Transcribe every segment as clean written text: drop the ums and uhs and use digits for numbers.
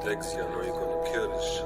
Dexy, I know you're gonna kill this shit.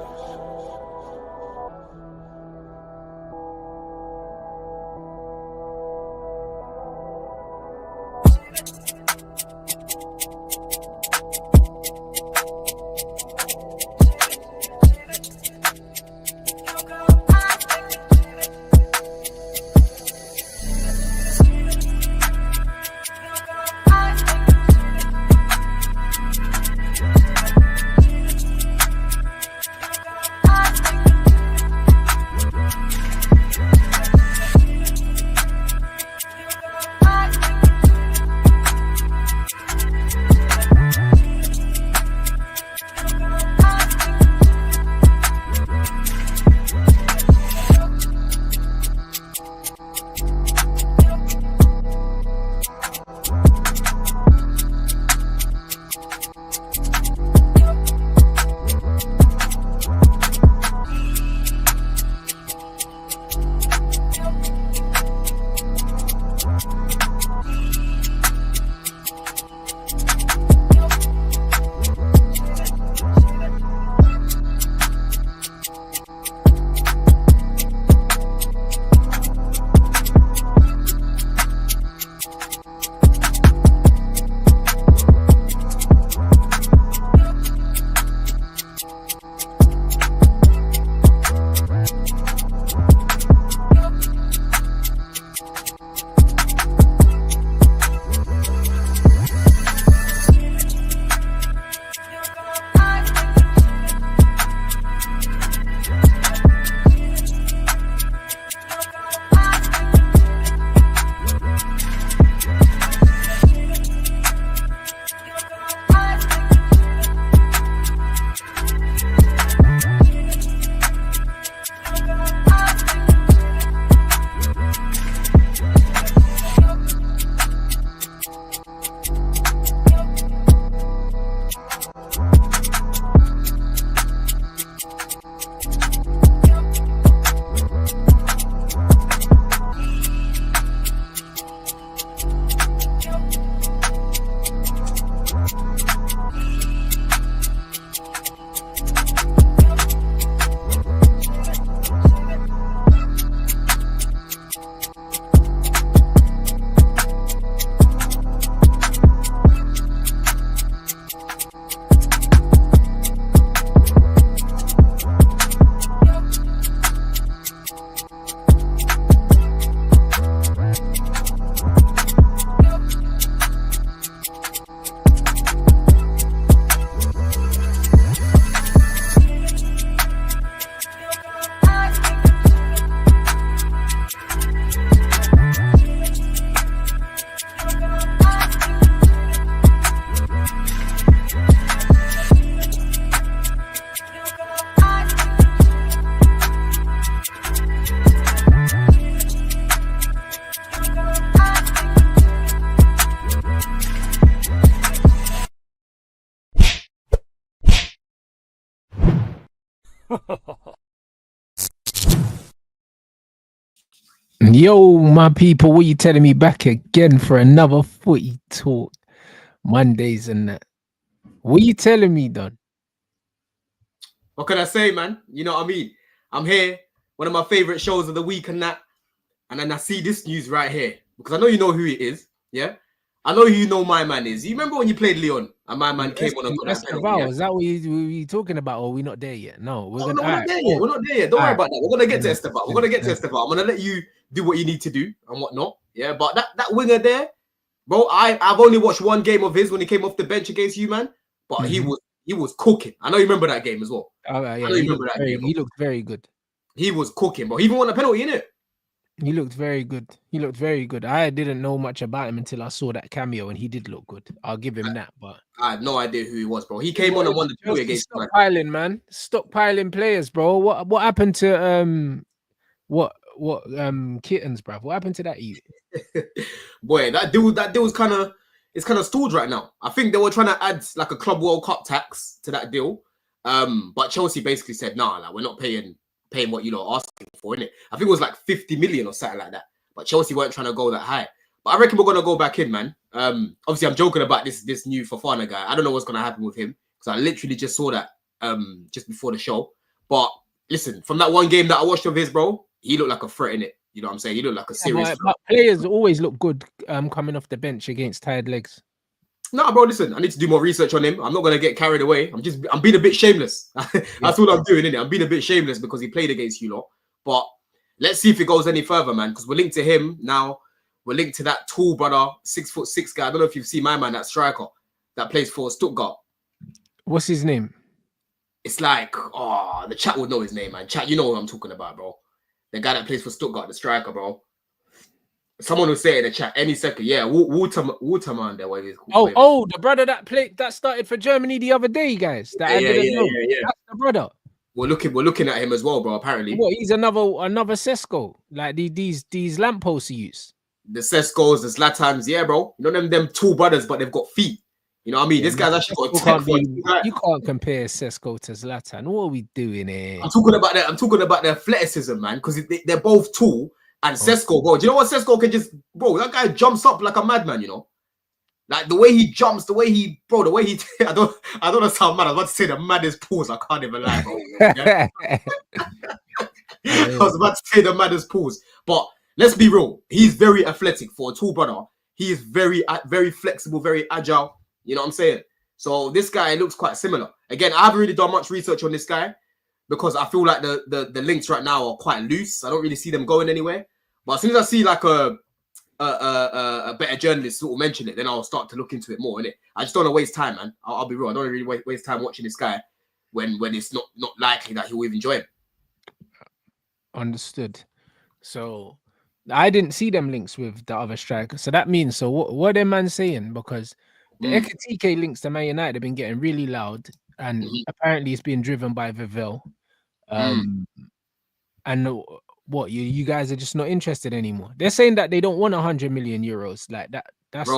Yo, my people, what you telling me back again for another footy talk Mondays and that? What you telling me, Don? What can I say, man? You know what I mean? I'm here, one of my favorite shows of the week and that, and then I see this news right here because I know you know who it is. Yeah, I know you know my man is. You remember when you played Leon and my man came on and got that penalty? Yeah? Is that what you talking about, or are we not there yet? No, we're not there yet. We're not there yet. Don't worry about that. We're gonna get to Estevao. We're gonna get to Estevao. I'm gonna let you do what you need to do and whatnot. Yeah, but that winger there, bro. I've only watched one game of his when he came off the bench against you, man. But he was cooking. I know you remember that game as well. Yeah, he looked very good. He was cooking, but he even won a penalty, innit? He looked very good. I didn't know much about him until I saw that cameo, and he did look good. I'll give him that. But I had no idea who he was, bro. He came on and won the penalty against stockpiling, man. Stockpiling players, bro. What happened to Kittens, bro? What happened to that? Boy, that deal is kind of stalled right now. I think they were trying to add like a Club World Cup tax to that deal. But Chelsea basically said, nah, like, we're not paying what you lot asking for, innit? I think it was like 50 million or something like that. But Chelsea weren't trying to go that high. But I reckon we're gonna go back in, man. Obviously, I'm joking about this new FOFANA guy. I don't know what's gonna happen with him because I literally just saw that just before the show. But listen, from that one game that I watched of his, bro, he looked like a threat in it. You know what I'm saying? He looked like a serious. But players always look good coming off the bench against tired legs. No, bro, listen, I need to do more research on him. I'm not gonna get carried away. I'm being a bit shameless. That's what I'm doing, innit? I'm being a bit shameless because he played against you lot. But let's see if it goes any further, man. Because we're linked to him now. We're linked to that tall brother, 6'6" guy. I don't know if you've seen my man, that striker that plays for Stuttgart. What's his name? It's like, the chat would know his name, man. Chat, you know what I'm talking about, bro. The guy that plays for Stuttgart, the striker, bro. Someone will say in the chat any second. Yeah, Waterman there. The brother that started for Germany the other day, guys. That yeah. That's the brother. We're looking at him as well, bro. Apparently, what, he's another Sesko, like these lampposts he use. The Seskos, the Zlatans, yeah, bro. You know them two brothers, but they've got feet. You know what I mean? This guy's actually got a tech. You can't compare Sesko to Zlatan. What are we doing here? I'm talking about their athleticism, man, because they're both tall. And Sesko, bro, do you know what Sesko can just, bro? That guy jumps up like a madman, you know, like the way he jumps, the way he. I don't know sound mad. I was about to say the maddest pause. I can't even lie, bro. Yeah? I was about to say the maddest pause, but let's be real. He's very athletic for a tall brother. He is very flexible, very agile. You know what I'm saying? So this guy looks quite similar. Again, I haven't really done much research on this guy because I feel like the links right now are quite loose. I don't really see them going anywhere. But as soon as I see like a better journalist sort of mention it, then I'll start to look into it more, innit? I just don't want to waste time, man. I'll be real. I don't really waste time watching this guy when it's not likely that he'll even join. Understood. So I didn't see them links with the other striker. So that means, so what are them man saying? Because the Ekitike links to Man United have been getting really loud, and apparently it's being driven by Vivell. And what, you guys are just not interested anymore? They're saying that they don't want 100 million euros. Like that. That's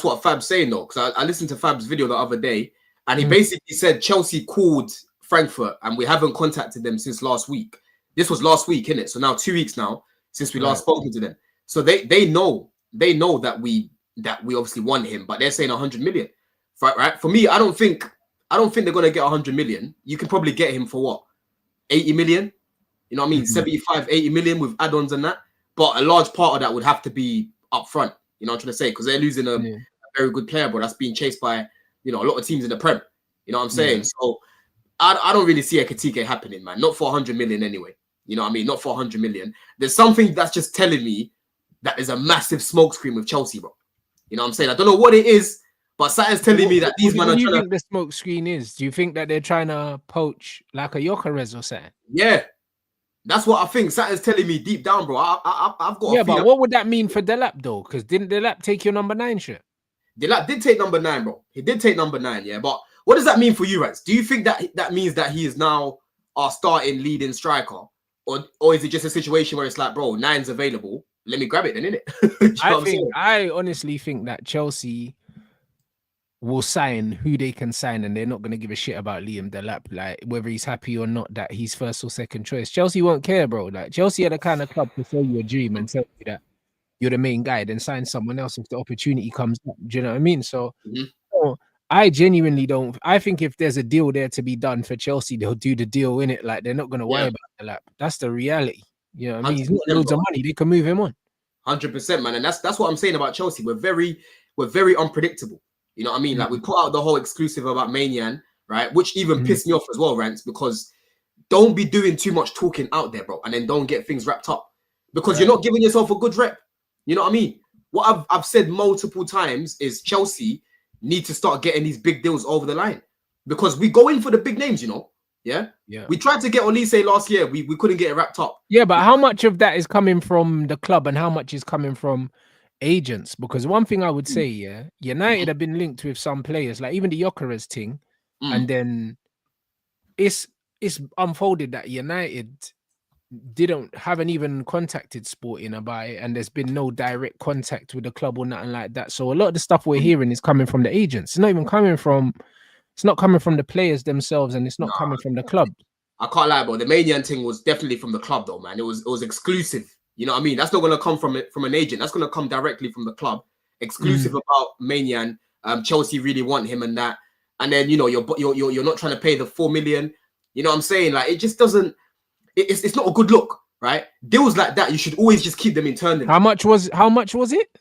what Fab's saying though. Because I listened to Fab's video the other day, and he basically said Chelsea called Frankfurt and we haven't contacted them since last week. This was last week, innit? So now 2 weeks now since we last spoken to them. So they know that we obviously want him, but they're saying 100 million. Right? For me, I don't think they're gonna get 100 million. You can probably get him for what? 80 million? You know what I mean? 75, 80 million with add-ons and that. But a large part of that would have to be up front. You know what I'm trying to say? Because they're losing a very good player, bro. That's being chased by, a lot of teams in the Prem. You know what I'm saying? So I don't really see Ekitike happening, man. Not for 100 million anyway. You know what I mean? Not for 100 million. There's something that's just telling me that there's a massive smokescreen with Chelsea, bro. You know what I'm saying? I don't know what it is, but something's telling me that these men are trying to... What do you think the smoke screen is? Do you think that they're trying to poach like a Gyökeres or something? Yeah. That's what I think. Something's telling me deep down, bro. I've got. Yeah, but what would that mean for Delap though? Because didn't Delap take your number 9 shirt? Delap did take number 9, bro. He did take number 9, yeah. But what does that mean for you, Rants? Do you think that means that he is now our starting leading striker, or is it just a situation where it's like, bro, 9's available? Let me grab it, then, innit? I honestly think that Chelsea will sign who they can sign, and they're not going to give a shit about Liam Delap, like whether he's happy or not that he's first or second choice. Chelsea won't care, bro. Like Chelsea are the kind of club to sell you a dream and tell you that you're the main guy, then sign someone else if the opportunity comes up. Do you know what I mean? So I genuinely don't. I think if there's a deal there to be done for Chelsea, they'll do the deal in it. Like they're not going to worry about Delap. That's the reality. You know what I mean? He's not loads of money. They can move him on. 100%, man. And that's what I'm saying about Chelsea. We're very unpredictable. You know what I mean? Like we put out the whole exclusive about Mainoo, right? Which even pissed me off as well, Rants, because don't be doing too much talking out there, bro, and then don't get things wrapped up because you're not giving yourself a good rep. You know what I mean? What I've said multiple times is Chelsea need to start getting these big deals over the line because we go in for the big names, you know? Yeah. We tried to get Olise last year. We couldn't get it wrapped up. Yeah, but how much of that is coming from the club and how much is coming from agents? Because one thing I would say, United have been linked with some players, like even the Gyökeres thing, and then it's unfolded that United haven't even contacted Sporting about it, and there's been no direct contact with the club or nothing like that. So a lot of the stuff we're hearing is coming from the agents. It's not coming from the players themselves, and it's not coming from the club. I can't lie, bro. The Mainoo thing was definitely from the club, though, man. It was exclusive. You know what I mean? That's not going to come from an agent. That's going to come directly from the club. exclusive about Mainoo. Chelsea really want him and that. And then, you know, you're not trying to pay the 4 million. You know what I'm saying? Like, it just doesn't, it's not a good look, right? Deals like that, you should always just keep them internally. How much was it?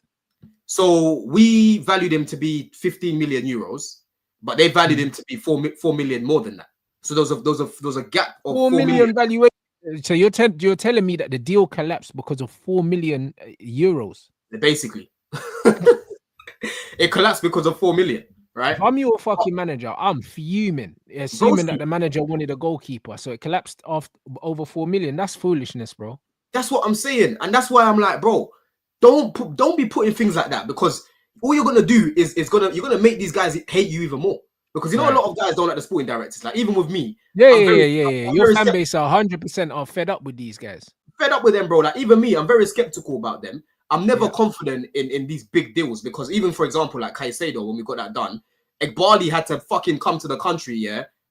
So we valued him to be 15 million euros, but they valued him to be 4 million more than that. So those are gap of 4 million valuation. So you're telling me that the deal collapsed because of 4 million euros? Basically. It collapsed because of 4 million. Right? If I'm your fucking manager, I'm fuming. Assuming that the manager wanted a goalkeeper, so it collapsed over 4 million. That's foolishness, bro. That's what I'm saying, and that's why I'm like, bro, don't be putting things like that, because all you're gonna do is you're gonna make these guys hate you even more. Because you know, a lot of guys don't like the sporting directors. Like, even with me, yeah. Your fan base are 100% are fed up with these guys. Fed up with them, bro. Like, even me, I'm very skeptical about them. I'm never confident in these big deals, because even, for example, like Caicedo, when we got that done, Ekitike had to fucking come to the country,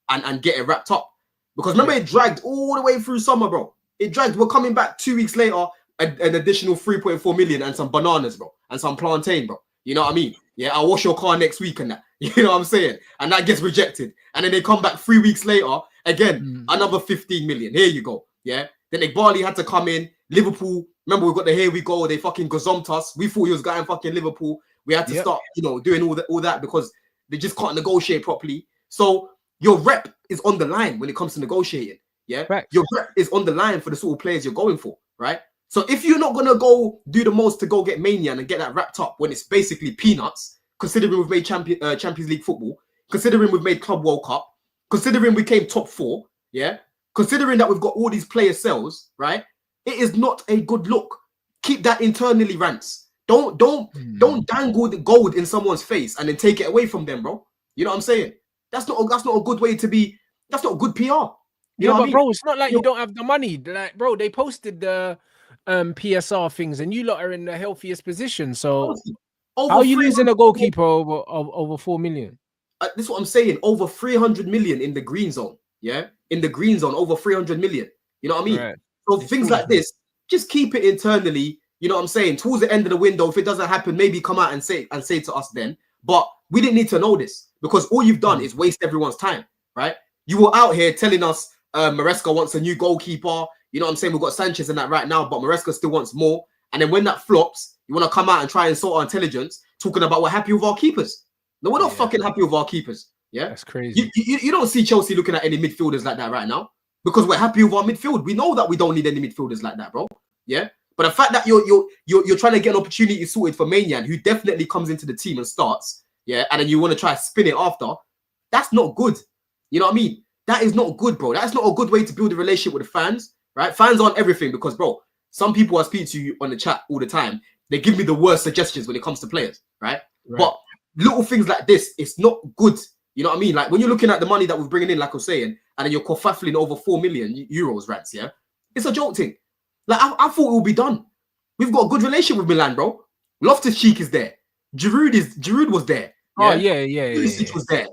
and get it wrapped up. Because remember, it dragged all the way through summer, bro. It dragged. We're coming back 2 weeks later, an additional 3.4 million and some bananas, bro, and some plantain, bro. You know what I mean? Yeah, I'll wash your car next week and that. You know what I'm saying? And that gets rejected. And then they come back 3 weeks later, again, another 15 million. Here you go. Yeah. Then Ekitike had to come in. Liverpool, remember, we got the here we go. They fucking gazumped us. We thought he was going fucking Liverpool. We had to start, you know, doing all that because they just can't negotiate properly. So your rep is on the line when it comes to negotiating. Yeah. Right. Your rep is on the line for the sort of players you're going for. Right. So if you're not going to go do the most to go get Mainoo and get that wrapped up when it's basically peanuts, considering we've made Champions League football, considering we've made Club World Cup, considering we came top 4, yeah, considering that we've got all these player sales, right? It is not a good look. Keep that internally, Rants. Don't dangle the gold in someone's face and then take it away from them, bro. You know what I'm saying? That's not a good way to be. That's not good PR. You know what I mean? Bro, it's not like you don't have the money. Like, bro, they posted the PSR things, and you lot are in the healthiest position. So how are you losing a goalkeeper over 4 million? This is what I'm saying. Over 300 million in the green zone. Yeah, in the green zone, over 300 million. You know what I mean? Right. So things like this, just keep it internally. You know what I'm saying? Towards the end of the window, if it doesn't happen, maybe come out and say to us then. But we didn't need to know this, because all you've done is waste everyone's time, right? You were out here telling us Maresca wants a new goalkeeper. You know what I'm saying? We've got Sanchez and that right now, but Maresca still wants more. And then when that flops, you want to come out and try and sort our intelligence, talking about we're happy with our keepers. No, we're not fucking happy with our keepers. Yeah, that's crazy. You don't see Chelsea looking at any midfielders like that right now, because we're happy with our midfield. We know that we don't need any midfielders like that, bro. Yeah. But the fact that you're trying to get an opportunity sorted for Mainoo, who definitely comes into the team and starts, yeah, and then you want to try to spin it after, that's not good. You know what I mean? That is not good, bro. That's not a good way to build a relationship with the fans, right? Fans aren't everything, because, bro, some people I speak to on the chat all the time, they give me the worst suggestions when it comes to players, right? But little things like this, it's not good. You know what I mean? Like, when you're looking at the money that we're bringing in, like I was saying, and then you're kerfuffling over 4 million euros, Rants, yeah? It's a joke thing. Like, I thought it would be done. We've got a good relationship with Milan, bro. Loftus-Cheek is there. Giroud was there. Yeah? Oh, yeah.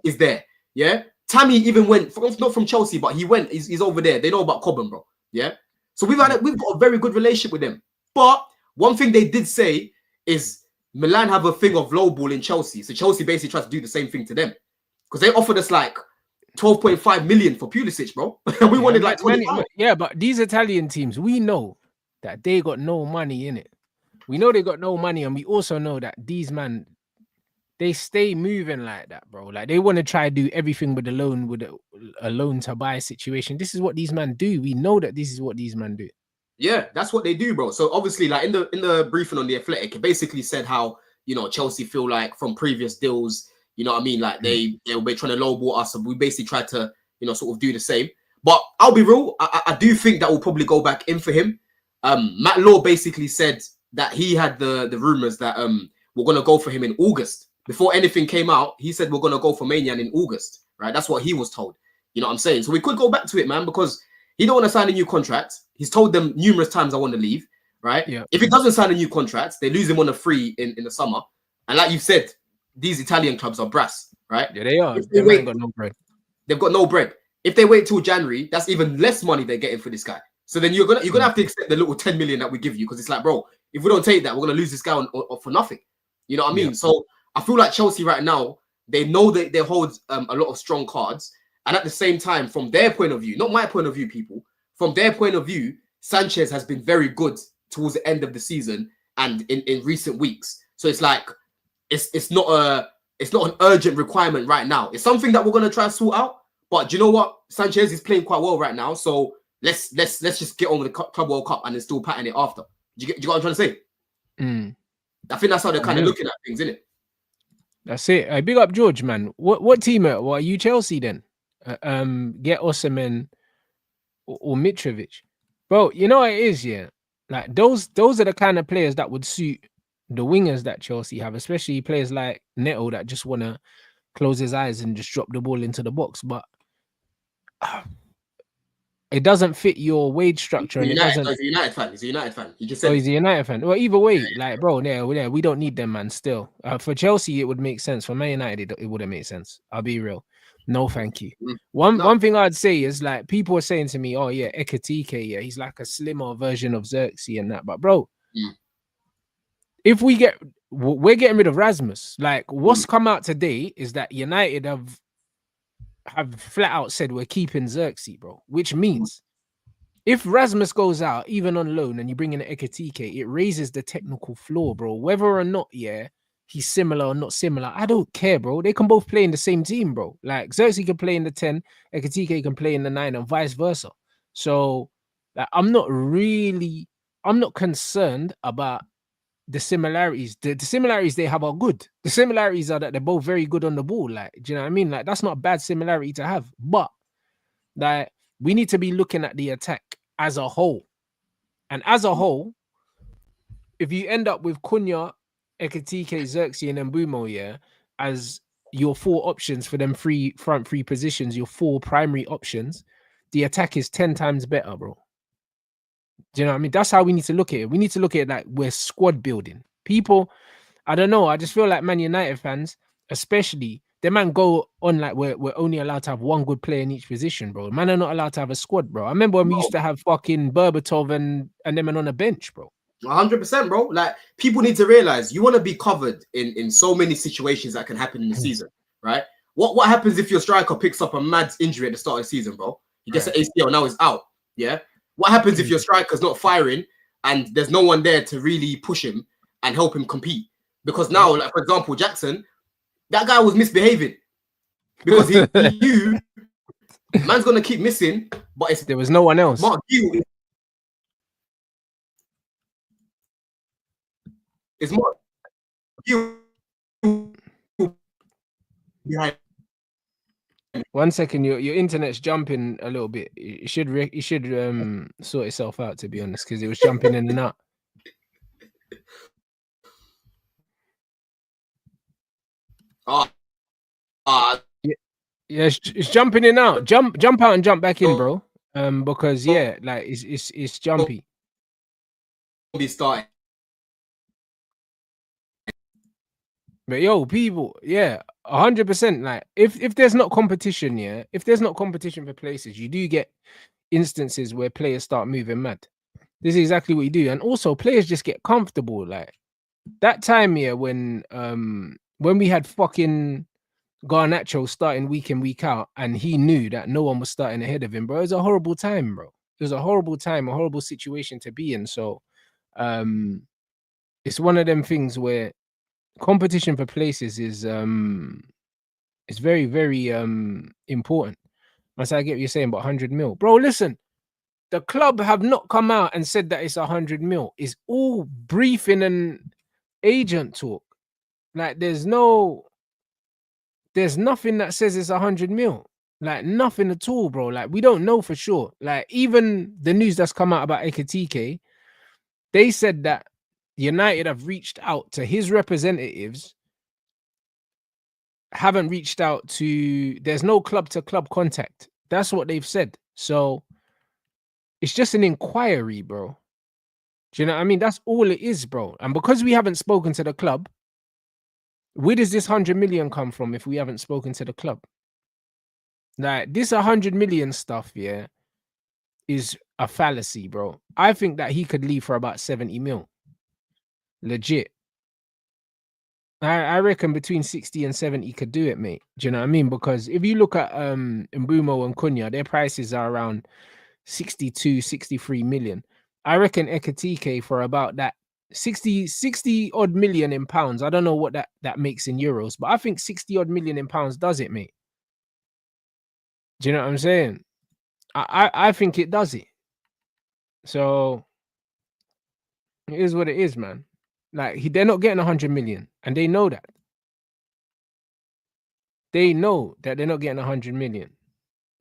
Is there. Yeah? Tammy even went, not from Chelsea, but he went. He's over there. They know about Cobham, bro. Yeah? So we've got a very good relationship with them. But one thing they did say is Milan have a thing of lowballing Chelsea. So Chelsea basically tries to do the same thing to them. Because they offered us like 12.5 million for Pulisic, bro. And we wanted like 25. Yeah, but these Italian teams, we know that they got no money in it. We know they got no money, and we also know that these man, they stay moving like that, bro. Like, they want to try to do everything with a loan to buy situation. This is what these men do. We know that this is what these men do. Yeah, that's what they do, bro. So obviously, like in the briefing on The Athletic, it basically said how, you know, Chelsea feel like from previous deals, you know what I mean? Like they were trying to lowball us, and we basically tried to, you know, sort of do the same. But I'll be real, I do think that will probably go back in for him. Matt Law basically said that he had the rumors that we're gonna go for him in August. Before anything came out, he said we're gonna go for Mainoo in August, right? That's what he was told. You know what I'm saying? So we could go back to it, man, because he don't want to sign a new contract. He's told them numerous times I want to leave, right? Yeah. If he doesn't sign a new contract, they lose him on a free in the summer. And like you said, these Italian clubs are brass, right? Yeah, they are. They've got no bread. They've got no bread. If they wait till January, that's even less money they're getting for this guy. So then you're gonna have to accept the little 10 million that we give you, because it's like, bro, if we don't take that, we're gonna lose this guy for nothing. You know what I mean? So I feel like Chelsea right now, they know that they hold a lot of strong cards. And at the same time, from their point of view, not my point of view, people, from their point of view, Sanchez has been very good towards the end of the season and in recent weeks. So it's like, it's not an urgent requirement right now. It's something that we're going to try and sort out. But do you know what? Sanchez is playing quite well right now. So let's just get on with the Club World Cup and then still pattern it after. Do you get what I'm trying to say? I think that's how they're kind of looking at things, isn't it? That's it. Hey, big up George, man. What team are you? Chelsea then? Get Osimhen or Mitrovic, bro. You know what it is, yeah. Like those are the kind of players that would suit the wingers that Chelsea have, especially players like Neto that just want to close his eyes and just drop the ball into the box. But it doesn't fit your wage structure. And He's a United fan. He's a United fan. He just said, oh, he's a United fan. Well, either way, like, bro, yeah, we don't need them, man. Still, for Chelsea, it would make sense. For Man United, it wouldn't make sense. I'll be real. No, thank you. One thing I'd say is, like, people are saying to me, oh yeah, Ekitike, yeah, he's like a slimmer version of Xerxes and that. But bro, if we're getting rid of Rasmus. Like, what's come out today is that United have flat out said we're keeping Xerxes, bro, which means if Rasmus goes out, even on loan, and you bring in Ekitike, it raises the technical floor, bro. Whether or not, yeah, he's similar or not similar, I don't care, bro. They can both play in the same team, bro. Like, Xerxes can play in the 10, Ekitike can play in the 9, and vice versa. So, like, I'm not concerned about the similarities. The similarities they have are good. The similarities are that they're both very good on the ball. Like, do you know what I mean? Like, that's not a bad similarity to have. But, like, we need to be looking at the attack as a whole. And as a whole, if you end up with Cunha, Ekitike, Xerxes, and Mbumo, yeah, as your 4 options for them front three positions, your 4 primary options, the attack is 10 times better, bro. Do you know what I mean? That's how we need to look at it. We need to look at it like we're squad building. People, I don't know. I just feel like Man United fans, especially, they man go on like we're only allowed to have 1 good player in each position, bro. Man are not allowed to have a squad, bro. I remember when we used to have fucking Berbatov and them on a bench, bro. 100%, bro. Like, people need to realize you want to be covered in so many situations that can happen in the season, right? What happens if your striker picks up a mad injury at the start of the season, bro? He gets an ACL, now he's out. Yeah. What happens if your striker's not firing and there's no one there to really push him and help him compete? Because now, like, for example, Jackson, that guy was misbehaving because he knew man's gonna keep missing, but there was no one else. Mark Gill. It's Mark Gill behind. 1 second, your internet's jumping a little bit. It should sort itself out, to be honest, because it was jumping in and out. Yeah, it's jumping in and out. Jump out and jump back in, bro. Because yeah, like it's jumpy. Be starting. But yo, people, yeah, 100%. Like, if there's not competition, yeah, if there's not competition for places, you do get instances where players start moving mad. This is exactly what you do, and also players just get comfortable. Like that time, yeah, when we had fucking Garnacho starting week in, week out, and he knew that no one was starting ahead of him, bro. It was a horrible time, bro. It was a horrible time, a horrible situation to be in. So, it's one of them things where competition for places is very, very important. As I get what you're saying about 100 mil, bro. Listen, the club have not come out and said that it's 100 mil. It's all briefing and agent talk. Like, there's nothing that says it's 100 mil. Like, nothing at all, bro. Like, we don't know for sure. Like, even the news that's come out about Ekitike, they said that United have reached out to his representatives, haven't reached out to, there's no club-to-club contact. That's what they've said. So it's just an inquiry, bro. Do you know what I mean? That's all it is, bro. And because we haven't spoken to the club, where does this 100 million come from if we haven't spoken to the club? Like, this 100 million stuff, yeah, is a fallacy, bro. I think that he could leave for about 70 mil. Legit. I reckon between 60 and 70 could do it, mate. Do you know what I mean? Because if you look at Mbumo and Cunha, their prices are around 62, 63 million. I reckon Ekitike for about that 60 odd million in pounds. I don't know what that makes in euros, but I think 60 odd million in pounds does it, mate. Do you know what I'm saying? I think it does it. So it is what it is, man. Like they're not getting 100 million, and they know that. They know that they're not getting 100 million.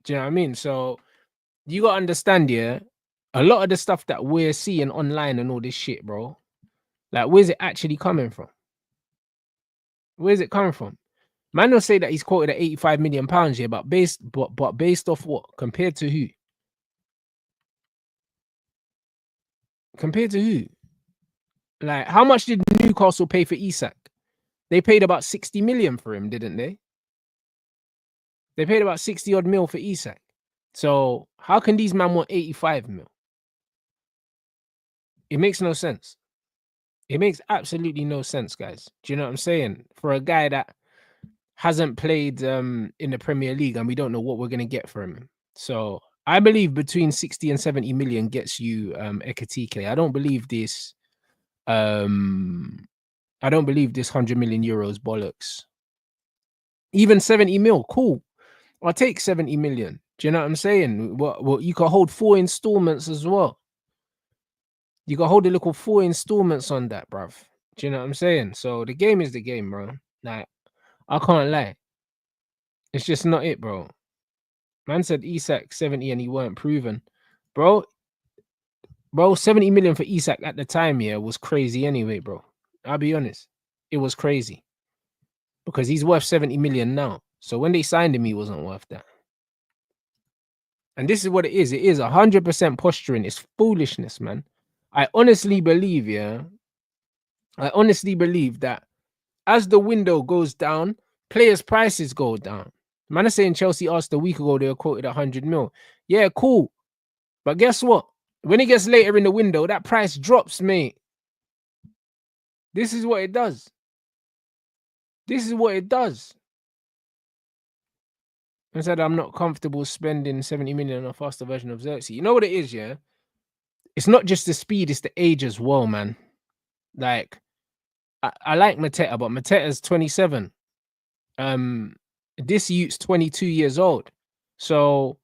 Do you know what I mean? So you gotta understand, yeah, a lot of the stuff that we're seeing online and all this shit, bro. Like, where's it actually coming from? Where's it coming from? Man will say that he's quoted at 85 million pounds here, but based off what? Compared to who? Compared to who? Like, how much did Newcastle pay for Isak? They paid about 60 million for him, didn't they? They paid about 60 odd mil for Isak. So how can these men want 85 mil? It makes no sense. It makes absolutely no sense, guys. Do you know what I'm saying? For a guy that hasn't played in the Premier League and we don't know what we're going to get from him. So I believe between 60 and 70 million gets you Ekitike. I don't believe this 100 million euros bollocks. Even 70 mil, cool. I'll take 70 million. Do you know what I'm saying? Well, you can hold 4 installments as well. You can hold a little 4 installments on that, bruv. Do you know what I'm saying? So the game is the game, bro. Like, I can't lie. It's just not it, bro. Man said Isak 70 and he weren't proven. Bro, 70 million for Isak at the time, yeah, was crazy anyway, bro. I'll be honest. It was crazy. Because he's worth 70 million now. So when they signed him, he wasn't worth that. And this is what it is. It is 100% posturing. It's foolishness, man. I honestly believe, yeah. I honestly believe that as the window goes down, players' prices go down. Man is saying Chelsea asked a week ago they were quoted 100 mil. Yeah, cool. But guess what? When it gets later in the window, that price drops, mate. This is what it does. This is what it does. I said I'm not comfortable spending 70 million on a faster version of Xerxes. You know what it is, yeah? It's not just the speed, it's the age as well, man. Like, I like Mateta, but Mateta's 27. This youth's 22 years old. So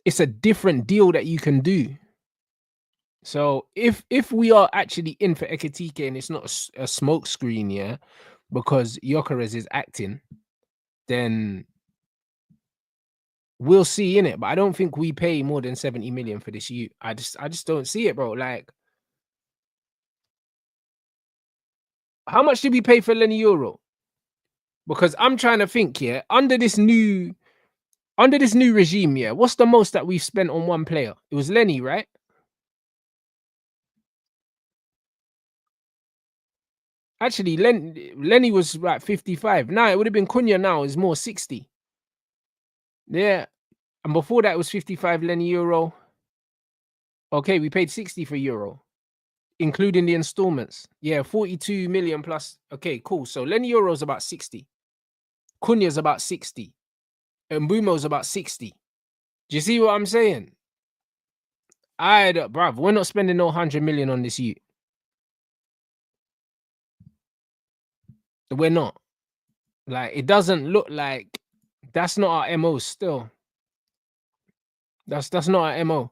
it's a different deal that you can do. So if we are actually in for Ekitike and it's not a smoke screen, yeah, because Gyökeres is acting, then we'll see in it. But I don't think we pay more than 70 million for this youth. I just don't see it, bro. Like, how much did we pay for Lenny Euro? Because I'm trying to think, yeah, under this new regime, yeah, what's the most that we've spent on one player? It was Lenny, right? Actually, Lenny was like 55. Now it would have been Cunha. Now is more 60. Yeah, and before that it was 55 Lenny Euro. Okay, we paid 60 for Euro, including the installments. Yeah, 42 million plus. Okay, cool. So Lenny Euro's about 60. Cunha's about 60. And Mbumo's about 60. Do you see what I'm saying? Bruv, we're not spending no 100 million on this youth. We're not. Like, it doesn't look like that's not our MO still. That's not our MO.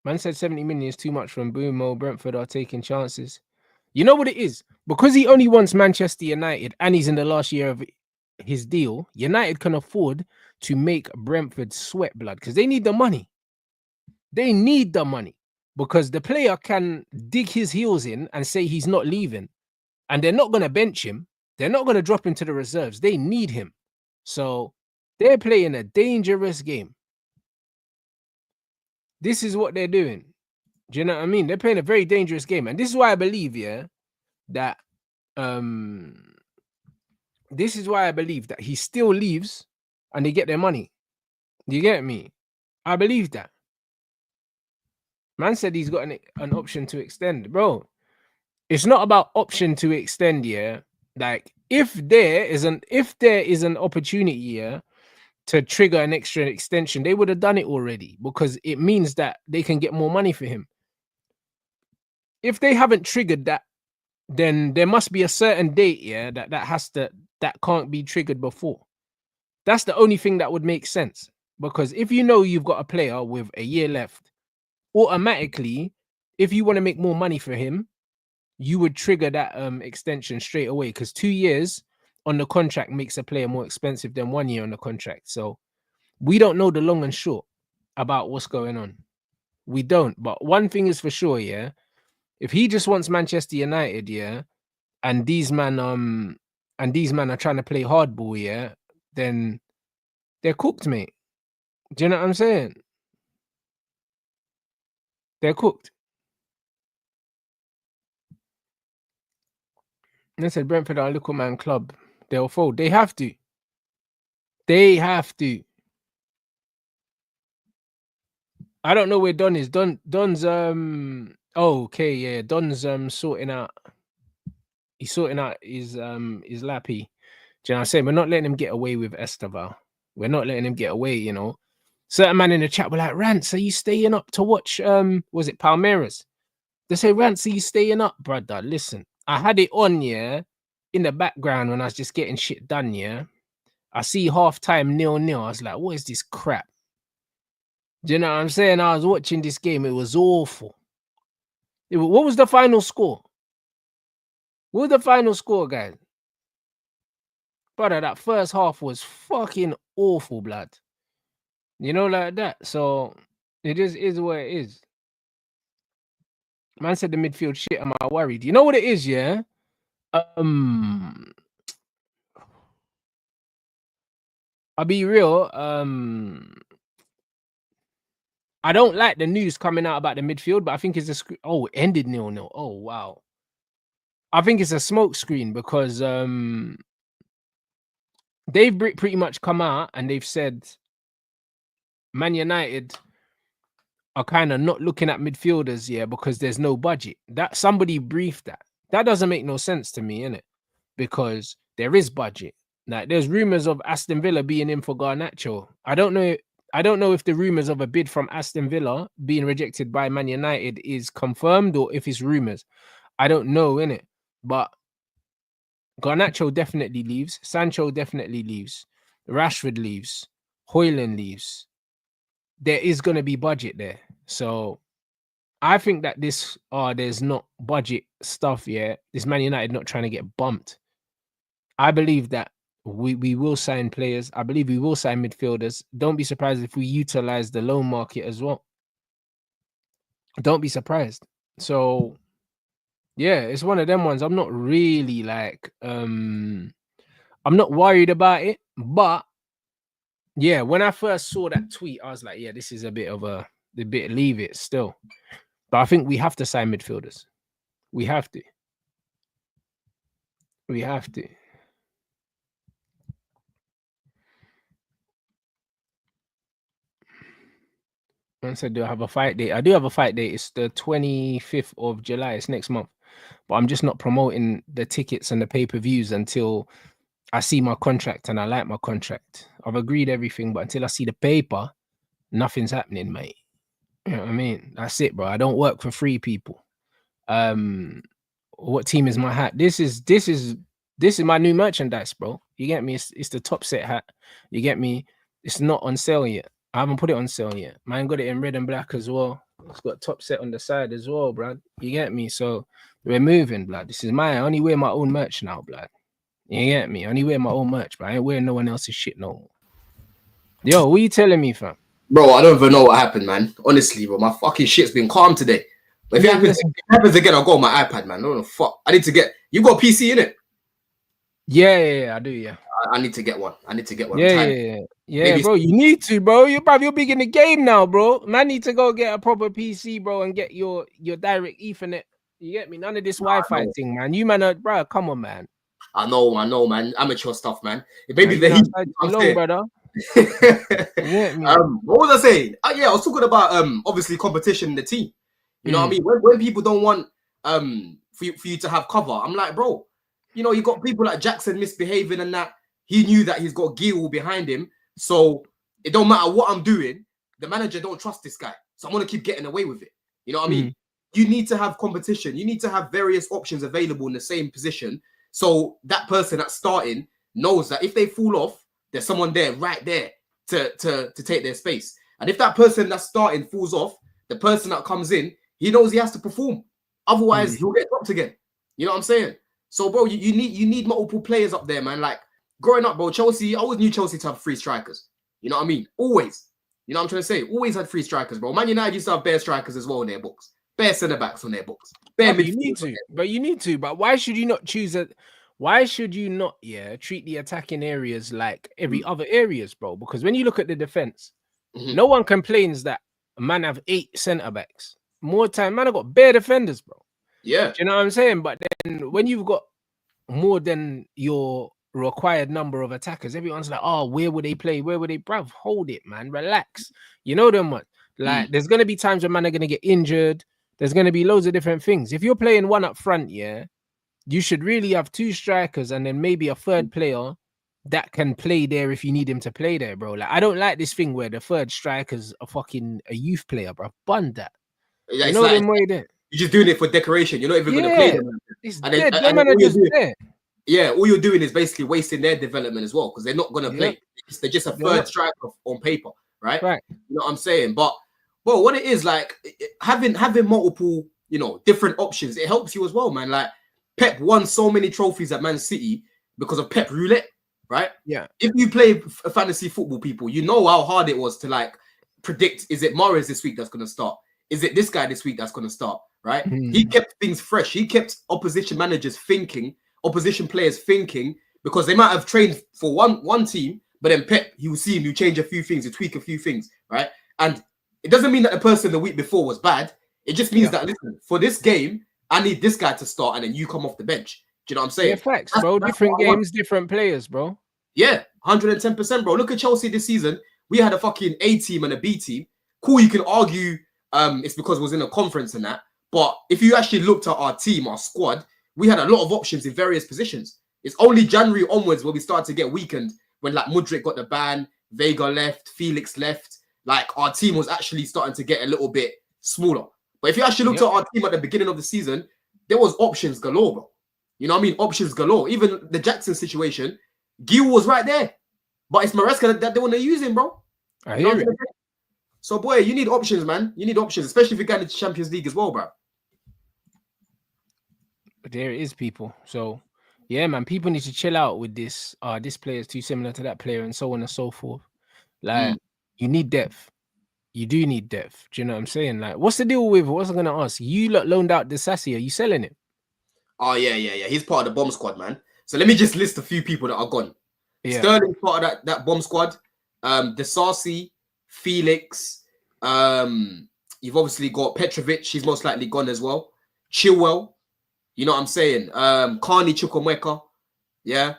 Man said 70 million is too much from Mbumo. Brentford are taking chances. You know what it is? Because he only wants Manchester United and he's in the last year of his deal, United can afford to make Brentford sweat blood because they need the money. They need the money because the player can dig his heels in and say he's not leaving. And they're not going to bench him. They're not going to drop him to the reserves. They need him. So they're playing a dangerous game. This is what they're doing. Do you know what I mean? They're playing a very dangerous game. And this is why I believe, yeah, that this is why I believe that he still leaves and they get their money. Do you get me? I believe that. Man said he's got an option to extend. Bro, it's not about option to extend. Yeah, like if there is an opportunity, yeah, to trigger an extra extension, they would have done it already because it means that they can get more money for him. If they haven't triggered that, then there must be a certain date, yeah, that can't be triggered before. That's the only thing that would make sense. Because if you know you've got a player with a year left, automatically, if you want to make more money for him, you would trigger that extension straight away. Because 2 years on the contract makes a player more expensive than 1 year on the contract. So we don't know the long and short about what's going on. We don't. But one thing is for sure, yeah. If he just wants Manchester United, yeah, and these men are trying to play hardball, yeah, then they're cooked, mate. Do you know what I'm saying? They're cooked. They said Brentford are a little man club. They'll fold. They have to. They have to. I don't know where Don is. Don's oh, okay, yeah. Don's sorting out. He's sorting out his lappy. Do you know what I'm saying? We're not letting him get away with Estevao. We're not letting him get away, you know. Certain man in the chat were like, Rants, are you staying up to watch was it Palmeiras? They say, Rants, are you staying up, brother? Listen, I had it on, yeah, in the background when I was just getting shit done, yeah. I see half-time 0-0. I was like, what is this crap? Do you know what I'm saying? I was watching this game. It was awful. What was the final score? What was the final score, guys? Brother, that first half was fucking awful, blood. You know, like that. So it just is what it is. Man said the midfield shit. Am I worried? You know what it is, yeah? I'll be real. I don't like the news coming out about the midfield, but I think it's it ended 0-0. Oh wow. I think it's a smoke screen because they've pretty much come out and they've said Man United are kind of not looking at midfielders, yeah, because there's no budget. That somebody briefed that. That doesn't make no sense to me, innit? Because there is budget. Like there's rumors of Aston Villa being in for Garnacho. I don't know if the rumors of a bid from Aston Villa being rejected by Man United is confirmed or if it's rumors. I don't know, innit? But Garnacho definitely leaves. Sancho definitely leaves. Rashford leaves. Hoyland leaves. There is going to be budget there. So I think that there's not budget stuff yet. This Man United not trying to get bumped. I believe that we will sign players. I believe we will sign midfielders. Don't be surprised if we utilize the loan market as well. Don't be surprised. So yeah, it's one of them ones. I'm not really like I'm not worried about it, but yeah, when I first saw that tweet, I was like, yeah, this is a bit leave it still. But I think we have to sign midfielders. We have to. We have to. I said, do I have a fight date? I do have a fight date. It's the 25th of July. It's next month. But I'm just not promoting the tickets and the pay-per-views until I see my contract and I like my contract. I've agreed everything, but until I see the paper, nothing's happening, mate. You know what I mean? That's it, bro. I don't work for free, people. What team is my hat? This is my new merchandise, bro. You get me? It's the top set hat. You get me? It's not on sale yet. I haven't put it on sale yet. Mine got it in red and black as well. It's got top set on the side as well, blood. You get me? So we're moving, blood. This is mine. I only wear my own merch now, blood. You get me? I only wear my own merch, but I ain't wearing no one else's shit no more. Yo, what are you telling me, fam? Bro, I don't even know what happened, man. Honestly, bro, my fucking shit's been calm today. But if it happens again, I'll go on my iPad, man. I don't know, fuck. I need to get... You got a PC, innit? Yeah, I do, yeah. I need to get one. Yeah, bro, you need to, bro. You're big in the game now, bro. Man, need to go get a proper PC, bro, and get your direct Ethernet. You get me? None of this Wi-Fi thing, man. You man, bro, come on, man. I know, man. Amateur stuff, man. Maybe the heat. Alone, brother. What was I saying? Yeah, I was talking about obviously competition in the team. You know what I mean? When people don't want for you to have cover. I'm like, bro, you know, you got people like Jackson misbehaving and that. He knew that he's got Gil behind him. So it don't matter what I'm doing. The manager don't trust this guy. So I'm going to keep getting away with it. You know what I mean? You need to have competition. You need to have various options available in the same position. So that person that's starting knows that if they fall off, there's someone there right there to take their space. And if that person that's starting falls off, the person that comes in, he knows he has to perform. Otherwise, he'll get dropped again. You know what I'm saying? So, bro, you need multiple players up there, man. Like, growing up, bro, Chelsea, I always knew Chelsea to have 3 strikers. You know what I mean? Always. You know what I'm trying to say? Always had 3 strikers, bro. Man United used to have bare strikers as well in their books. Bare centre-backs on their books. Bare you need to. But why should you not choose a... Why should you not, treat the attacking areas like every other areas, bro? Because when you look at the defense, no one complains that a man have 8 centre-backs. More time, man, I got bare defenders, bro. Yeah. Do you know what I'm saying? But then when you've got more than your required number of attackers, everyone's like, oh, where would they play? Where would they, bruv? Hold it, man. Relax. You know them one. Like, there's going to be times when man are going to get injured. There's going to be loads of different things. If you're playing one up front, you should really have 2 strikers and then maybe a third player that can play there if you need him to play there, bro. Like, I don't like this thing where the third striker's a youth player, bro. Bun that. Yeah, you know them way there. You're just doing it for decoration. You're not even going to play them. All you're doing is basically wasting their development as well because they're not going to play. They're just a third striker on paper, right? Right. You know what I'm saying? But, bro, what it is, like, having multiple, you know, different options, it helps you as well, man. Like, Pep won so many trophies at Man City because of Pep Roulette, right? Yeah. If you play fantasy football, people, you know how hard it was to, like, predict, is it Mahrez this week that's going to start? Is it this guy this week that's going to start, right? He kept things fresh. He kept opposition managers thinking, opposition players thinking, because they might have trained for one team, but then Pep, he will see him, you change a few things, you tweak a few things, right? And it doesn't mean that the person the week before was bad. It just means that, listen, for this game, I need this guy to start and then you come off the bench. Do you know what I'm saying? Yeah, facts, bro. Different games, different players, bro. Yeah, 110%, bro. Look at Chelsea this season. We had a fucking A team and a B team. Cool, you can argue it's because it was in a conference and that. But if you actually looked at our team, our squad, we had a lot of options in various positions. It's only January onwards where we started to get weakened when, like, Mudryk got the ban, Vega left, Felix left. Like, our team was actually starting to get a little bit smaller. But if you actually looked at our team at the beginning of the season, there was options galore, bro. You know what I mean? Options galore. Even the Jackson situation, Gil was right there. But it's Maresca that they want to use him, bro. I hear it. So, boy, you need options, man. You need options, especially if you're going to Champions League as well, bro. But there it is, people. So, yeah, man, people need to chill out with this. This player is too similar to that player and so on and so forth. Like, you need depth. You do need depth. Do you know what I'm saying? Like, what's the deal with, what's I going to ask? You loaned out Disasi. Are you selling it? Oh, yeah. He's part of the bomb squad, man. So let me just list a few people that are gone. Yeah. Sterling's part of that bomb squad. Disasi, Felix. You've obviously got Petrovic. He's most likely gone as well. Chilwell. You know what I'm saying? Carney Chukwuemeka. Yeah.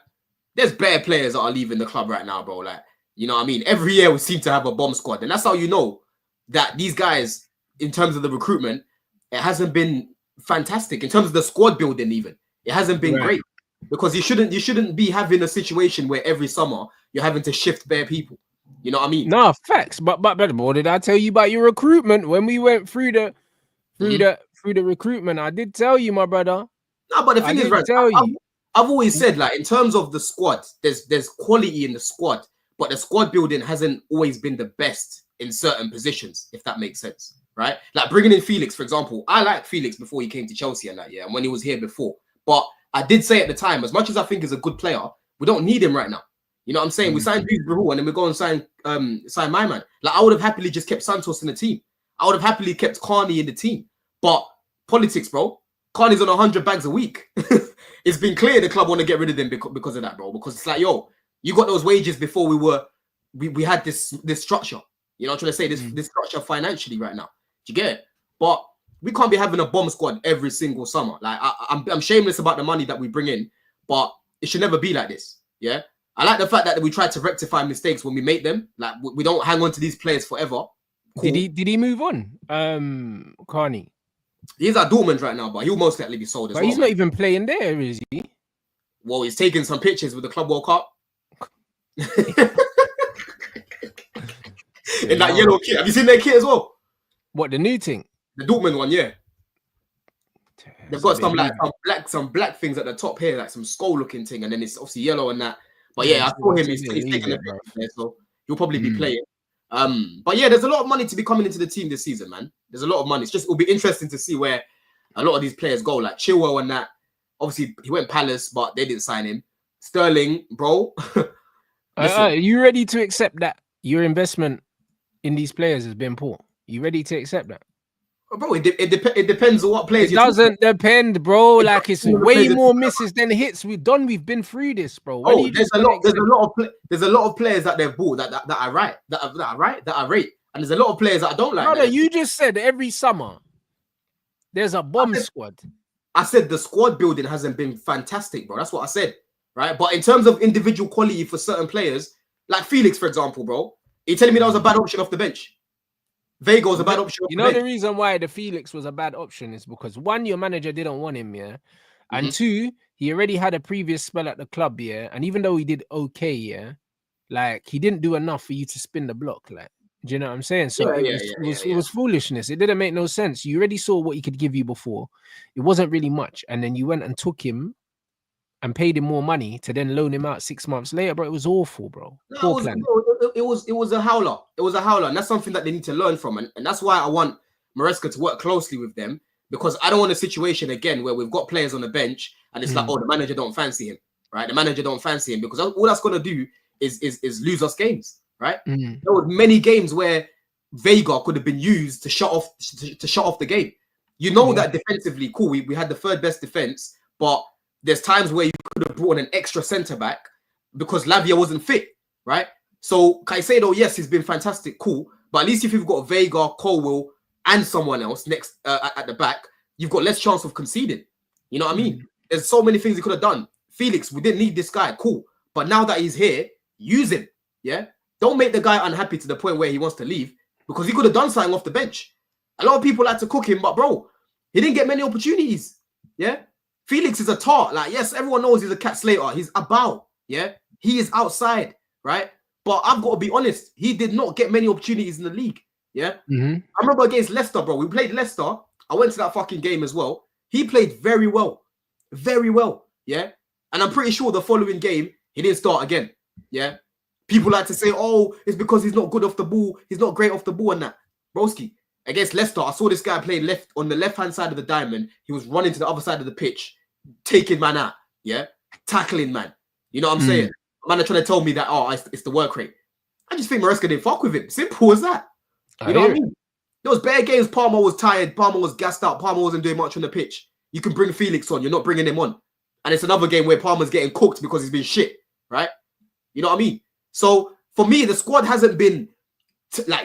There's better players that are leaving the club right now, bro. Like, you know what I mean? Every year we seem to have a bomb squad. And that's how you know that these guys, in terms of the recruitment, it hasn't been fantastic. In terms of the squad building even, it hasn't been great. Because you shouldn't be having a situation where every summer you're having to shift bare people. You know what I mean? No, facts. But what did I tell you about your recruitment when we went through the recruitment? I did tell you, my brother. No, but the thing is, right, I've always said, like, in terms of the squad, there's quality in the squad, but the squad building hasn't always been the best in certain positions, if that makes sense, right? Like bringing in Felix, for example. I liked Felix before he came to Chelsea and that, and when he was here before. But I did say at the time, as much as I think he's a good player, we don't need him right now. You know what I'm saying? We signed Rahul and then we go and sign my man. Like, I would have happily just kept Santos in the team. I would have happily kept Carney in the team. But politics, bro. Carney's on 100 bags a week. It's been clear the club want to get rid of them because of that, bro. Because it's like, yo, you got those wages before we had this structure. You know what I'm trying to say? This structure financially right now. Do you get it? But we can't be having a bomb squad every single summer. Like, I'm shameless about the money that we bring in, but it should never be like this. Yeah. I like the fact that we try to rectify mistakes when we make them. Like, we don't hang on to these players forever. Cool. Did he move on? Carney. He's at Dortmund right now, but he'll most likely be sold as well. But he's not even playing there, is he? Well, he's taking some pictures with the Club World Cup. In that yellow kit. Have you seen their kit as well? What, the new thing? The Dortmund one, yeah. They've got some black things at the top here, like some skull looking thing, and then it's obviously yellow and that. But yeah, I saw him. He's taking a picture there, so he'll probably be playing. But yeah, there's a lot of money to be coming into the team this season, man. There's a lot of money. It'll be interesting to see where a lot of these players go, like Chilwell and that. Obviously, he went Palace, but they didn't sign him. Sterling, bro. Are you ready to accept that your investment in these players has been poor? You ready to accept that? Bro, it depends on what players. It doesn't depend, bro. Like it's way more misses than hits. We've been through this, bro. There's a lot of players that they've bought that I rate, and there's a lot of players that I don't like. Brother, you just said every summer there's a bomb squad. I said the squad building hasn't been fantastic, bro. That's what I said, right? But in terms of individual quality for certain players, like Felix, for example, bro, are you telling me that was a bad option off the bench? Vego's a bad option. You know the reason why the Felix was a bad option is because one, your manager didn't want him, yeah, and two, he already had a previous spell at the club, yeah, and even though he did okay, yeah, like he didn't do enough for you to spin the block, like, do you know what I'm saying? So it was foolishness. It didn't make no sense. You already saw what he could give you before. It wasn't really much, and then you went and took him and paid him more money to then loan him out 6 months later, bro. It was awful, bro. It was a howler. It was a howler, and that's something that they need to learn from, and that's why I want Maresca to work closely with them, because I don't want a situation again where we've got players on the bench and it's like, oh, the manager don't fancy him, right? The manager don't fancy him, because all that's gonna do is lose us games, right? There were many games where Vega could have been used to shut off the game. You know that defensively, cool. We had the third best defense, but there's times where you could have brought in an extra centre back because Lavia wasn't fit, right? So Caicedo, yes, he's been fantastic, cool. But at least if you've got Vega, Colwill, and someone else next at the back, you've got less chance of conceding. You know what I mean? There's so many things he could have done. Felix, we didn't need this guy, cool. But now that he's here, use him, yeah? Don't make the guy unhappy to the point where he wants to leave, because he could have done something off the bench. A lot of people like to cook him, but bro, he didn't get many opportunities, yeah? Felix is a tart. Like, yes, everyone knows he's a cat slater. He's a bow. Yeah, he is outside, right? But I've got to be honest. He did not get many opportunities in the league. Yeah, I remember against Leicester, bro. We played Leicester. I went to that fucking game as well. He played very well, very well. Yeah, and I'm pretty sure the following game he didn't start again. Yeah, people like to say, oh, it's because he's not good off the ball. He's not great off the ball and that. Broski. Against Leicester, I saw this guy playing left on the left-hand side of the diamond. He was running to the other side of the pitch, taking man out, yeah? Tackling man. You know what I'm saying? Man are trying to tell me that, oh, it's the work rate. I just think Maresca didn't fuck with him. Simple as that. You know what I mean? There was bare games, Palmer was tired, Palmer was gassed out, Palmer wasn't doing much on the pitch. You can bring Felix on, you're not bringing him on. And it's another game where Palmer's getting cooked because he's been shit, right? You know what I mean? So, for me, the squad hasn't been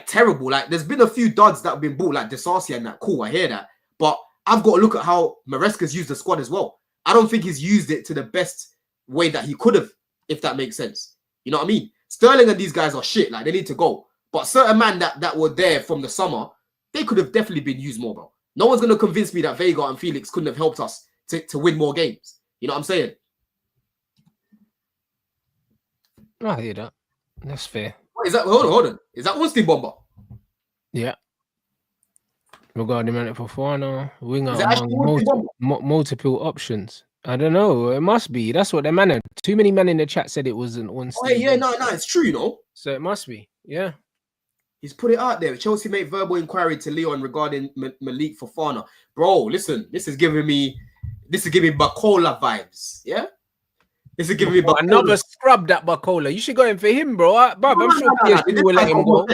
terrible. Like, there's been a few duds that have been bought, like Desarcia and that. Cool, I hear that. But I've got to look at how Maresca's used the squad as well. I don't think he's used it to the best way that he could have, if that makes sense. You know what I mean? Sterling and these guys are shit. Like, they need to go. But certain men that were there from the summer, they could have definitely been used more, bro. No one's going to convince me that Vega and Felix couldn't have helped us to win more games. You know what I'm saying? I hear that. That's fair. Is that hold on? Is that Austin Bomber? Yeah. Regarding FOFANA, winger among multiple options. I don't know. It must be. That's what the man. Too many men in the chat said it wasn't one. Oh, yeah, no, it's true, you know. So it must be. Yeah. He's put it out there. Chelsea made verbal inquiry to Leon regarding Malik Fofana. Bro, listen, this is giving me Bacola vibes. Yeah. This is giving me another scrub that Bacola. You should go in for him, bro. I'm sure PSG will let him go.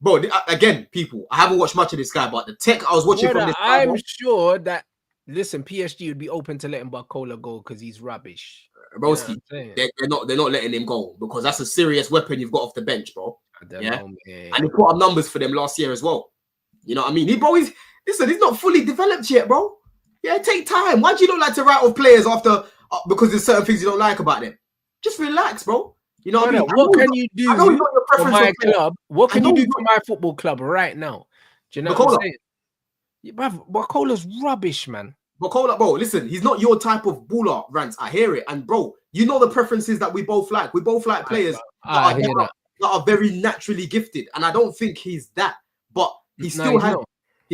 Bro, again, people, I haven't watched much of this guy, but the tech I was watching from this guy, I'm sure that, listen, PSG would be open to letting Bacola go because he's rubbish. Broski, they're not letting him go because that's a serious weapon you've got off the bench, bro. I don't know, man. And he put up numbers for them last year as well. You know what I mean? He's not fully developed yet, bro. Yeah, take time. Why do you not like to write off players after because there's certain things you don't like about them? Just relax, bro. You know what I mean? What can you do for my club? What can you do for my football club right now? Do you know what I'm saying? Bruv, Bakola's rubbish, man. Bakola, bro, listen, he's not your type of baller, Rants. I hear it. And bro, you know the preferences that we both like. We both like players that are very naturally gifted. And I don't think he's that. But he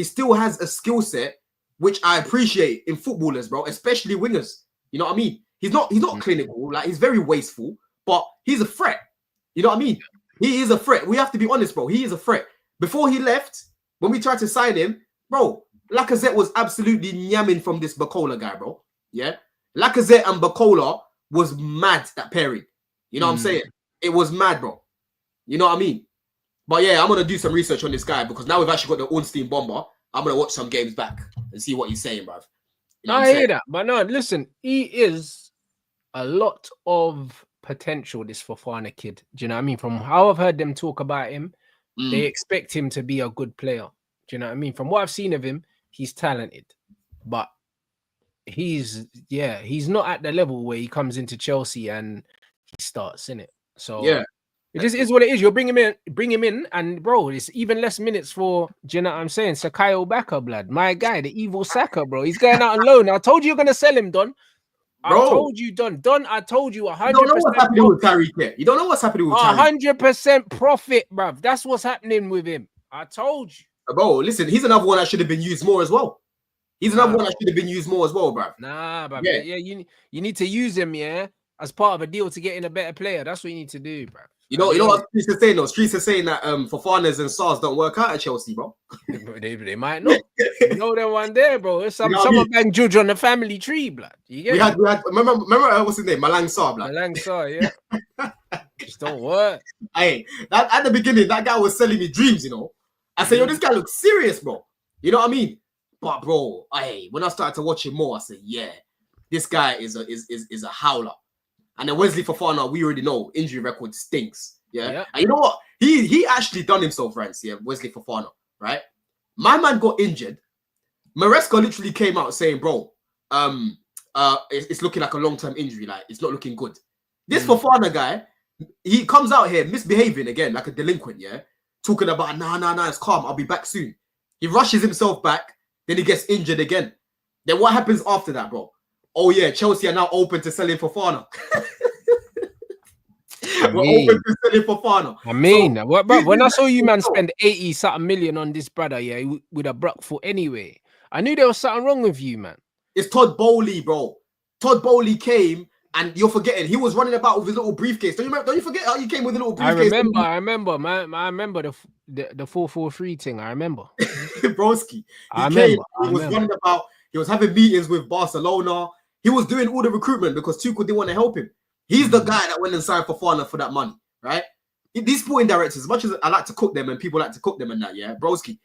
still has a skill set which I appreciate in footballers, bro, especially wingers. You know what I mean? He's not clinical, like he's very wasteful, but he's a threat. You know what I mean? He is a threat. We have to be honest, bro. He is a threat. Before he left, when we tried to sign him, bro, Lacazette was absolutely nyamming from this Bakola guy, bro. Yeah? Lacazette and Bakola was mad, that pairing. You know what I'm saying? It was mad, bro. You know what I mean? But yeah, I'm going to do some research on this guy because now we've actually got the Ornstein bomber. I'm going to watch some games back and see what he's saying, bruv. You know I hear that. But no, listen, he is a lot of potential, this FOFANA kid. Do you know what I mean? From how I've heard them talk about him, they expect him to be a good player. Do you know what I mean? From what I've seen of him, he's talented. But he's not at the level where he comes into Chelsea and he starts, innit? So yeah. It just is what it is. You'll bring him in, and bro, it's even less minutes for, do you know what I'm saying? Sakayo Baka, blood. My guy, the evil Saka, bro. He's going out on loan. I told you you're gonna sell him, Don. Bro. I told you, Don. I told you 100%. You don't know what's happening with Tariq yet. You don't know what's happening with Tariq. 100% profit, bruv. That's what's happening with him. I told you. Bro, listen, he's another one that should have been used more as well. He's another one that should have been used more as well, bruv. Nah, bruv. Yeah, you need to use him, as part of a deal to get in a better player. That's what you need to do, bruv. You know what Streets are saying though? Streets are saying that Fofanas and SARS don't work out at Chelsea, bro. they might not. You know that one there, bro. It's someone bang judge on the family tree, blood. You get we had remember what's his name? Malang Sarr, blood. Malang Sarr, yeah. Just don't work. Hey, that at the beginning, that guy was selling me dreams, you know. I said, yo, this guy looks serious, bro. You know what I mean? But bro, when I started to watch him more, I said, yeah, this guy is a howler. And then Wesley Fofana, we already know injury record stinks. Yeah. And you know what? He actually done himself, Rants, Wesley Fofana, right? My man got injured. Maresca literally came out saying, bro, it's looking like a long-term injury, like it's not looking good. This Fofana guy, he comes out here misbehaving again, like a delinquent, talking about nah, it's calm, I'll be back soon. He rushes himself back, then he gets injured again. Then what happens after that, bro? Oh yeah, Chelsea are now open to selling Fofana. We're open to selling Fofana. I mean, when I saw you, man, spend 80-something million on this brother, with a Brock foot anyway, I knew there was something wrong with you, man. It's Todd Bowley, bro. Todd Bowley came, and you're forgetting he was running about with his little briefcase. Don't you forget how he came with a little briefcase? I remember, man. I remember the 4-4-3 thing. I remember. Broski. He was running about. He was having meetings with Barcelona. He was doing all the recruitment because Tuchel didn't want to help him. He's the guy that went and signed Fofana for that money, right? These sporting directors, as much as I like to cook them and people like to cook them and that, Broski,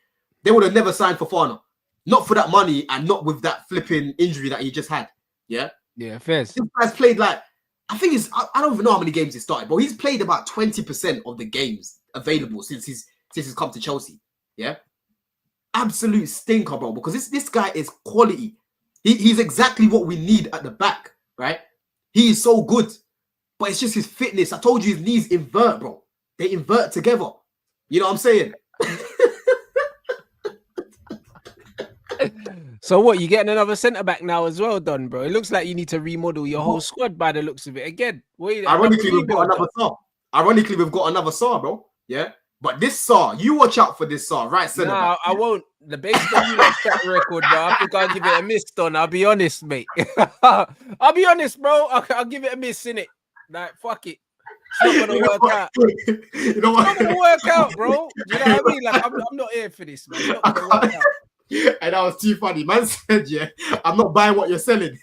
they would have never signed Fofana. Not for that money and not with that flipping injury that he just had. Yeah, fair. This guy's played like, I don't even know how many games he started, but he's played about 20% of the games available since he's come to Chelsea. Yeah. Absolute stinker, bro, because this guy is quality. He's exactly what we need at the back, right? He is so good, but it's just his fitness. I told you his knees invert, bro. They invert together. You know what I'm saying? So what, you getting another centre-back now as well, Don, bro? It looks like you need to remodel your whole squad by the looks of it. Again, ironically, we've got another SAR. Ironically, we've got another SAR, bro. Yeah? But this SAR, you watch out for this SAR, right? Centre back. I won't. The based on you track record, bro, I think I'll give it a miss, Don. I'll be honest, mate. I'll be honest, bro. I'll give it a miss, innit? Like, fuck it. It's not gonna work out. It's not gonna work out, bro. You know what I mean? Like, I'm not here for this, man. It's not gonna work out. And that was too funny. Man said, I'm not buying what you're selling.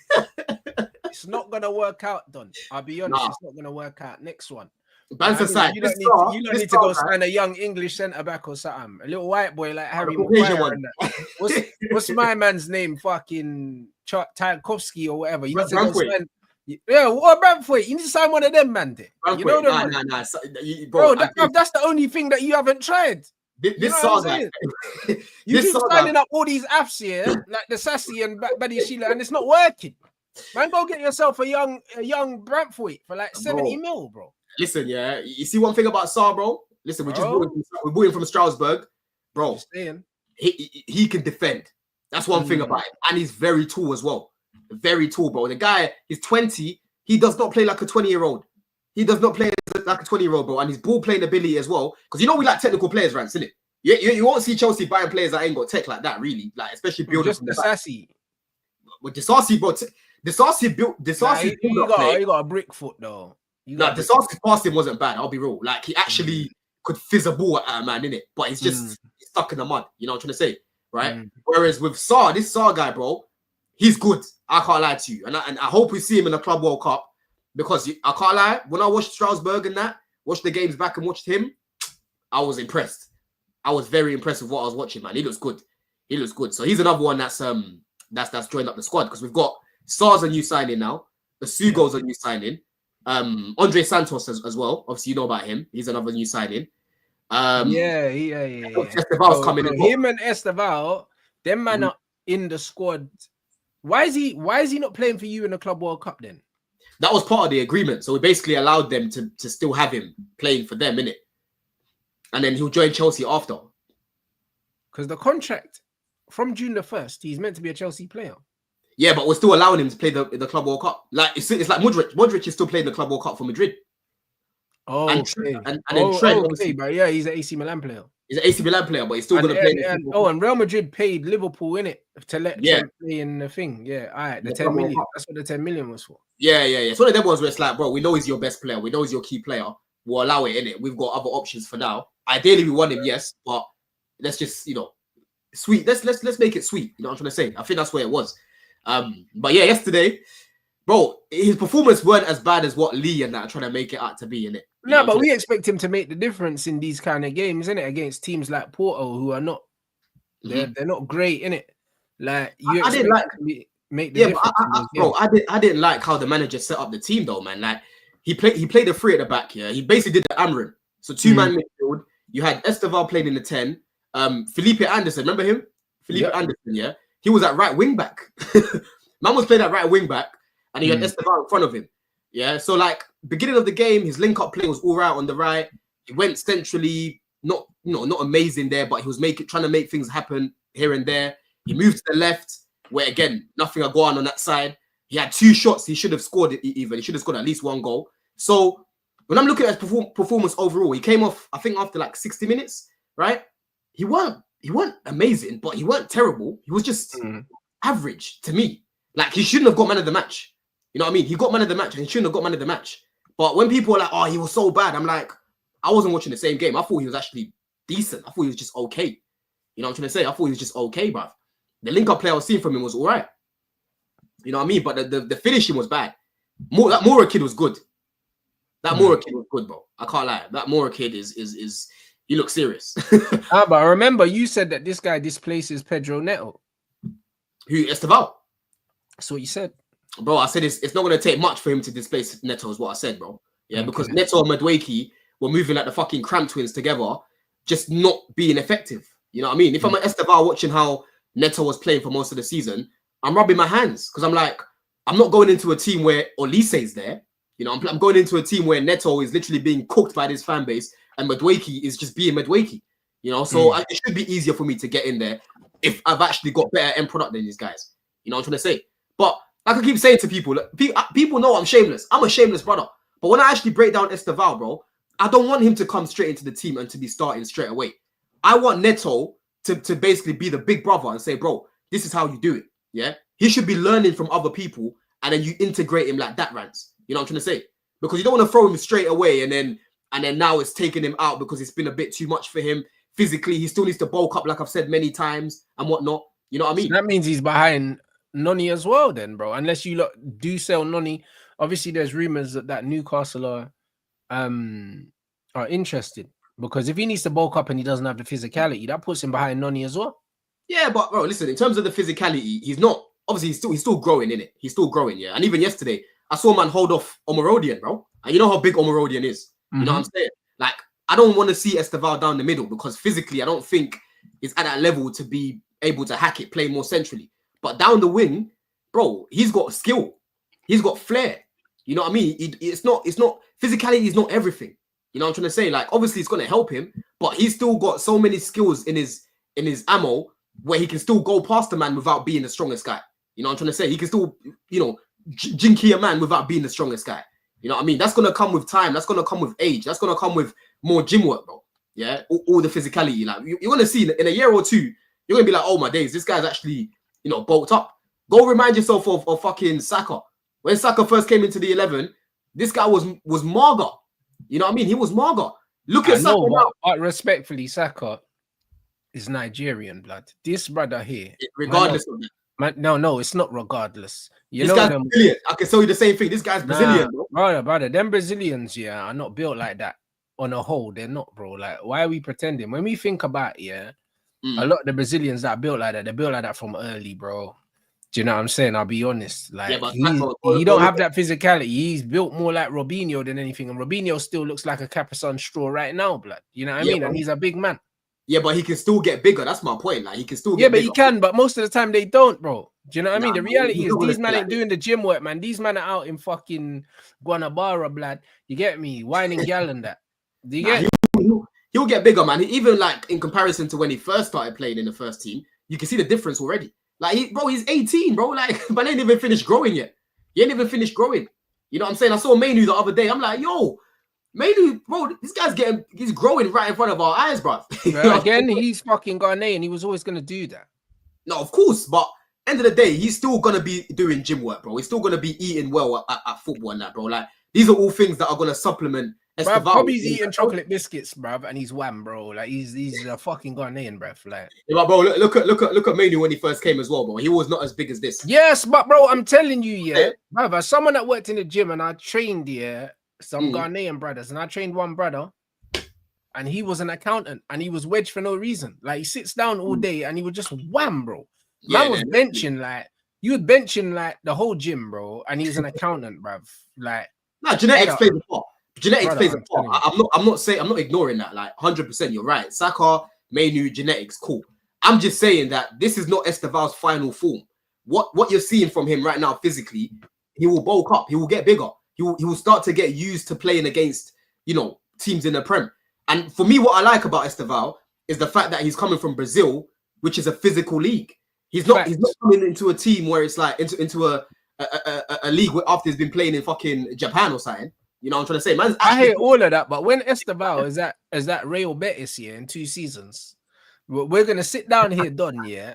It's not gonna work out, Don. I'll be honest, it's not gonna work out. Next one. Bands aside, you don't need to go sign a young English centre back or something. A little white boy like Harry Maguire. What's my man's name? Fucking Tarkovsky or whatever. You need to go sign. What Bradford? You need to sign one of them, man. You know them, nah. Bro, that's the only thing that you haven't tried. This song, you keep signing up all these apps here, like the Sassy and Buddy Sheila, and it's not working. Man, go get yourself a young Brentford for like 70 mil, bro. Listen, you see one thing about SAR, bro? Listen, we bought him from Strasbourg, bro. He can defend. That's one thing about him. And he's very tall as well. Very tall, bro. The guy is 20. He does not play like a 20-year-old. He does not play like a 20-year-old, bro. And his ball playing ability as well. Because we like technical players, Rants, innit? You won't see Chelsea buying players that ain't got tech like that, really. Like, especially building just Disasi. With Disasi, bro. Disasi built. Disasi he got a brick foot though. Disasi's passing wasn't bad. I'll be real. Like, he actually could fizz a ball at a man, innit? But he's just stuck in the mud. You know what I'm trying to say, right? Whereas with Sarr, this Sarr guy, bro, he's good. I can't lie to you, and I hope we see him in the Club World Cup, because I can't lie. When I watched Strasbourg and watched the games back and watched him, I was impressed. I was very impressed with what I was watching, man. He looks good. He looks good. So he's another one that's joined up the squad, because we've got Sarr's a new signing now. The Sugo's a new signing. Andre Santos as well. Obviously, you know about him. He's another new signing. Yeah. Estevao's coming in. Him and Estevao, them man are in the squad. Why is he not playing for you in the Club World Cup then? That was part of the agreement. So we basically allowed them to still have him playing for them, innit? And then he'll join Chelsea after. Because the contract from June the 1st, he's meant to be a Chelsea player. Yeah, but we're still allowing him to play the Club World Cup. Like, it's like Modric. Modric is still playing the Club World Cup for Madrid. Oh, and then Trent, okay, but yeah, he's an AC Milan player. He's an AC Milan player, but he's still going to play. And Real Madrid paid Liverpool in it to let Trent play in the thing. Yeah, all right, the 10 million. That's what the 10 million was for. Yeah. It's one of them ones where it's like, bro, we know he's your best player. We know he's your key player. We'll allow it, innit? We've got other options for now. Ideally, we want him, yes, but let's just, sweet. Let's make it sweet. You know what I'm trying to say? I think that's where it was. But yeah, yesterday, bro, his performance weren't as bad as what Lee and that are trying to make it out to be, innit? No, but we expect him to make the difference in these kind of games, innit? Against teams like Porto, who are not, they're not great, innit? Like, you I didn't like make the difference. Bro, I didn't like how the manager set up the team though, man. Like, he played the three at the back here. He basically did the Amrin. So 2-man midfield. You had Estevao playing in the 10. Felipe Anderson, remember him? Felipe Anderson, yeah. He was at right wing back. Man was playing at right wing back, and he had Estevao in front of him. Yeah. So like, beginning of the game, his link-up play was all right on the right. He went centrally, not amazing there, but he was trying to make things happen here and there. He moved to the left, where again, nothing had gone on that side. He had 2 shots. He should have scored it even. He should have scored at least 1 goal. So when I'm looking at his performance overall, he came off, I think, after like 60 minutes, right? He weren't amazing, but he weren't terrible. He was just average to me. Like, he shouldn't have got man of the match. You know what I mean? He got man of the match, and he shouldn't have got man of the match. But when people are like, oh, he was so bad, I'm like, I wasn't watching the same game. I thought he was actually decent. I thought he was just okay. You know what I'm trying to say? I thought he was just okay, bruv. The link-up play I was seeing from him was all right. You know what I mean? But the finishing was bad. That Mora kid was good. That Mora kid was good, bro. I can't lie. That Mora kid is he looks serious. But I remember you said that this guy displaces Pedro Neto. Who, Estevao? That's what you said. Bro, I said it's not going to take much for him to displace Neto, is what I said, bro. Yeah, because Neto and Madueke were moving like the fucking cramp twins together, just not being effective. You know what I mean? If I'm an Estevao watching how Neto was playing for most of the season, I'm rubbing my hands, because I'm like, I'm not going into a team where Olise is there. You know, I'm going into a team where Neto is literally being cooked by this fan base, and Madueke is just being Madueke. You know, so it should be easier for me to get in there if I've actually got better end product than these guys. You know what I'm trying to say? But like I keep saying to people, people know I'm shameless. I'm a shameless brother. But when I actually break down Estevao, bro, I don't want him to come straight into the team and to be starting straight away. I want Neto to basically be the big brother and say, bro, this is how you do it. Yeah, he should be learning from other people, and then you integrate him like that, Rants. You know what I'm trying to say? Because you don't want to throw him straight away and then now it's taking him out because it's been a bit too much for him physically. He still needs to bulk up, like I've said many times and whatnot. You know what I mean? So that means he's behind Noni as well, then, bro. Unless you do sell Noni. Obviously, there's rumors that Newcastle are interested, because if he needs to bulk up and he doesn't have the physicality, that puts him behind Noni as well. Yeah, but bro, listen, in terms of the physicality, he's not, obviously he's still growing in it. He's still growing, yeah. And even yesterday, I saw a man hold off Omarodian, bro. And you know how big Omarodian is. You know what I'm saying? Like, I don't want to see Estevao down the middle, because physically, I don't think he's at that level to be able to hack it, play more centrally. But down the wing, bro, he's got skill. He's got flair. You know what I mean? It's not physicality is not everything. You know what I'm trying to say? Like, obviously it's going to help him, but he's still got so many skills in his ammo where he can still go past the man without being the strongest guy. You know what I'm trying to say? He can still, you know, jinky a man without being the strongest guy. You know what I mean? That's going to come with time. That's going to come with age. That's going to come with more gym work, bro. Yeah, all the physicality. Like, you're going to see in a year or two, you're going to be like, oh my days, this guy's actually, you know, bulked up. Go remind yourself of fucking Saka. When Saka first came into the 11, this guy was mager. You know what I mean? He was mager. Look at Saka now. But respectfully, Saka is Nigerian blood. This brother here, regardless of that. No, it's not regardless. This guy's Brazilian. I can tell you the same thing. This guy's Brazilian, bro. Brother, them Brazilians, yeah, are not built like that. On a whole, they're not, bro. Like, why are we pretending? When we think about a lot of the Brazilians that are built like that, they're built like that from early, bro. Do you know what I'm saying? I'll be honest. Like, he don't have that physicality. He's built more like Robinho than anything, and Robinho still looks like a Capri-Sun straw right now, blood. You know what I mean? And he's a big man. Yeah, but he can still get bigger. That's my point. Like, he can still get bigger. He can, but most of the time they don't, bro. Do you know what I mean? The reality is these men ain't doing the gym work, man. These men are out in fucking Guanabara, blood. You get me? Whining gal and that. Do you get he'll get bigger, man. Even like in comparison to when he first started playing in the first team, you can see the difference already. Like, he's 18, bro. Like, but he ain't even finished growing yet. He ain't even finished growing. You know what I'm saying? I saw Mainoo the other day. I'm like, yo, Mainoo, bro, this guy's he's growing right in front of our eyes, bro. Again, he's fucking Ghanaian. He was always going to do that. No, of course. But end of the day, he's still going to be doing gym work, bro. He's still going to be eating well at football and that, bro. Like, these are all things that are going to supplement Bruv, Kobbie's eating chocolate biscuits, bruv, and he's wham, bro. Like, he's a fucking Ghanaian, bruv. Like, yeah, bro, look at Mainoo when he first came as well, bro. He was not as big as this. Yes, but bro, I'm telling you, yeah, bruv, as someone that worked in the gym and I trained some Ghanaian brothers, and I trained one brother, and he was an accountant, and he was wedged for no reason. Like, he sits down all day, and he would just wham, bro. Man was benching like the whole gym, bro, and he's an accountant, bruv. Like, nah, genetics plays a part. Genetics plays a part. I'm not ignoring that. Like, 100%, you're right. Saka, Mainoo, genetics, cool. I'm just saying that this is not Estevao's final form. What you're seeing from him right now physically, he will bulk up. He will get bigger. He will start to get used to playing against, you know, teams in the Prem. And for me, what I like about Estevao is the fact that he's coming from Brazil, which is a physical league. He's not coming into a team where it's like into a league where after he's been playing in fucking Japan or something. You know what I'm trying to say, man. I hear all of that, but when Estevao is that Real Betis here in 2 seasons, we're gonna sit down here, Don, yeah,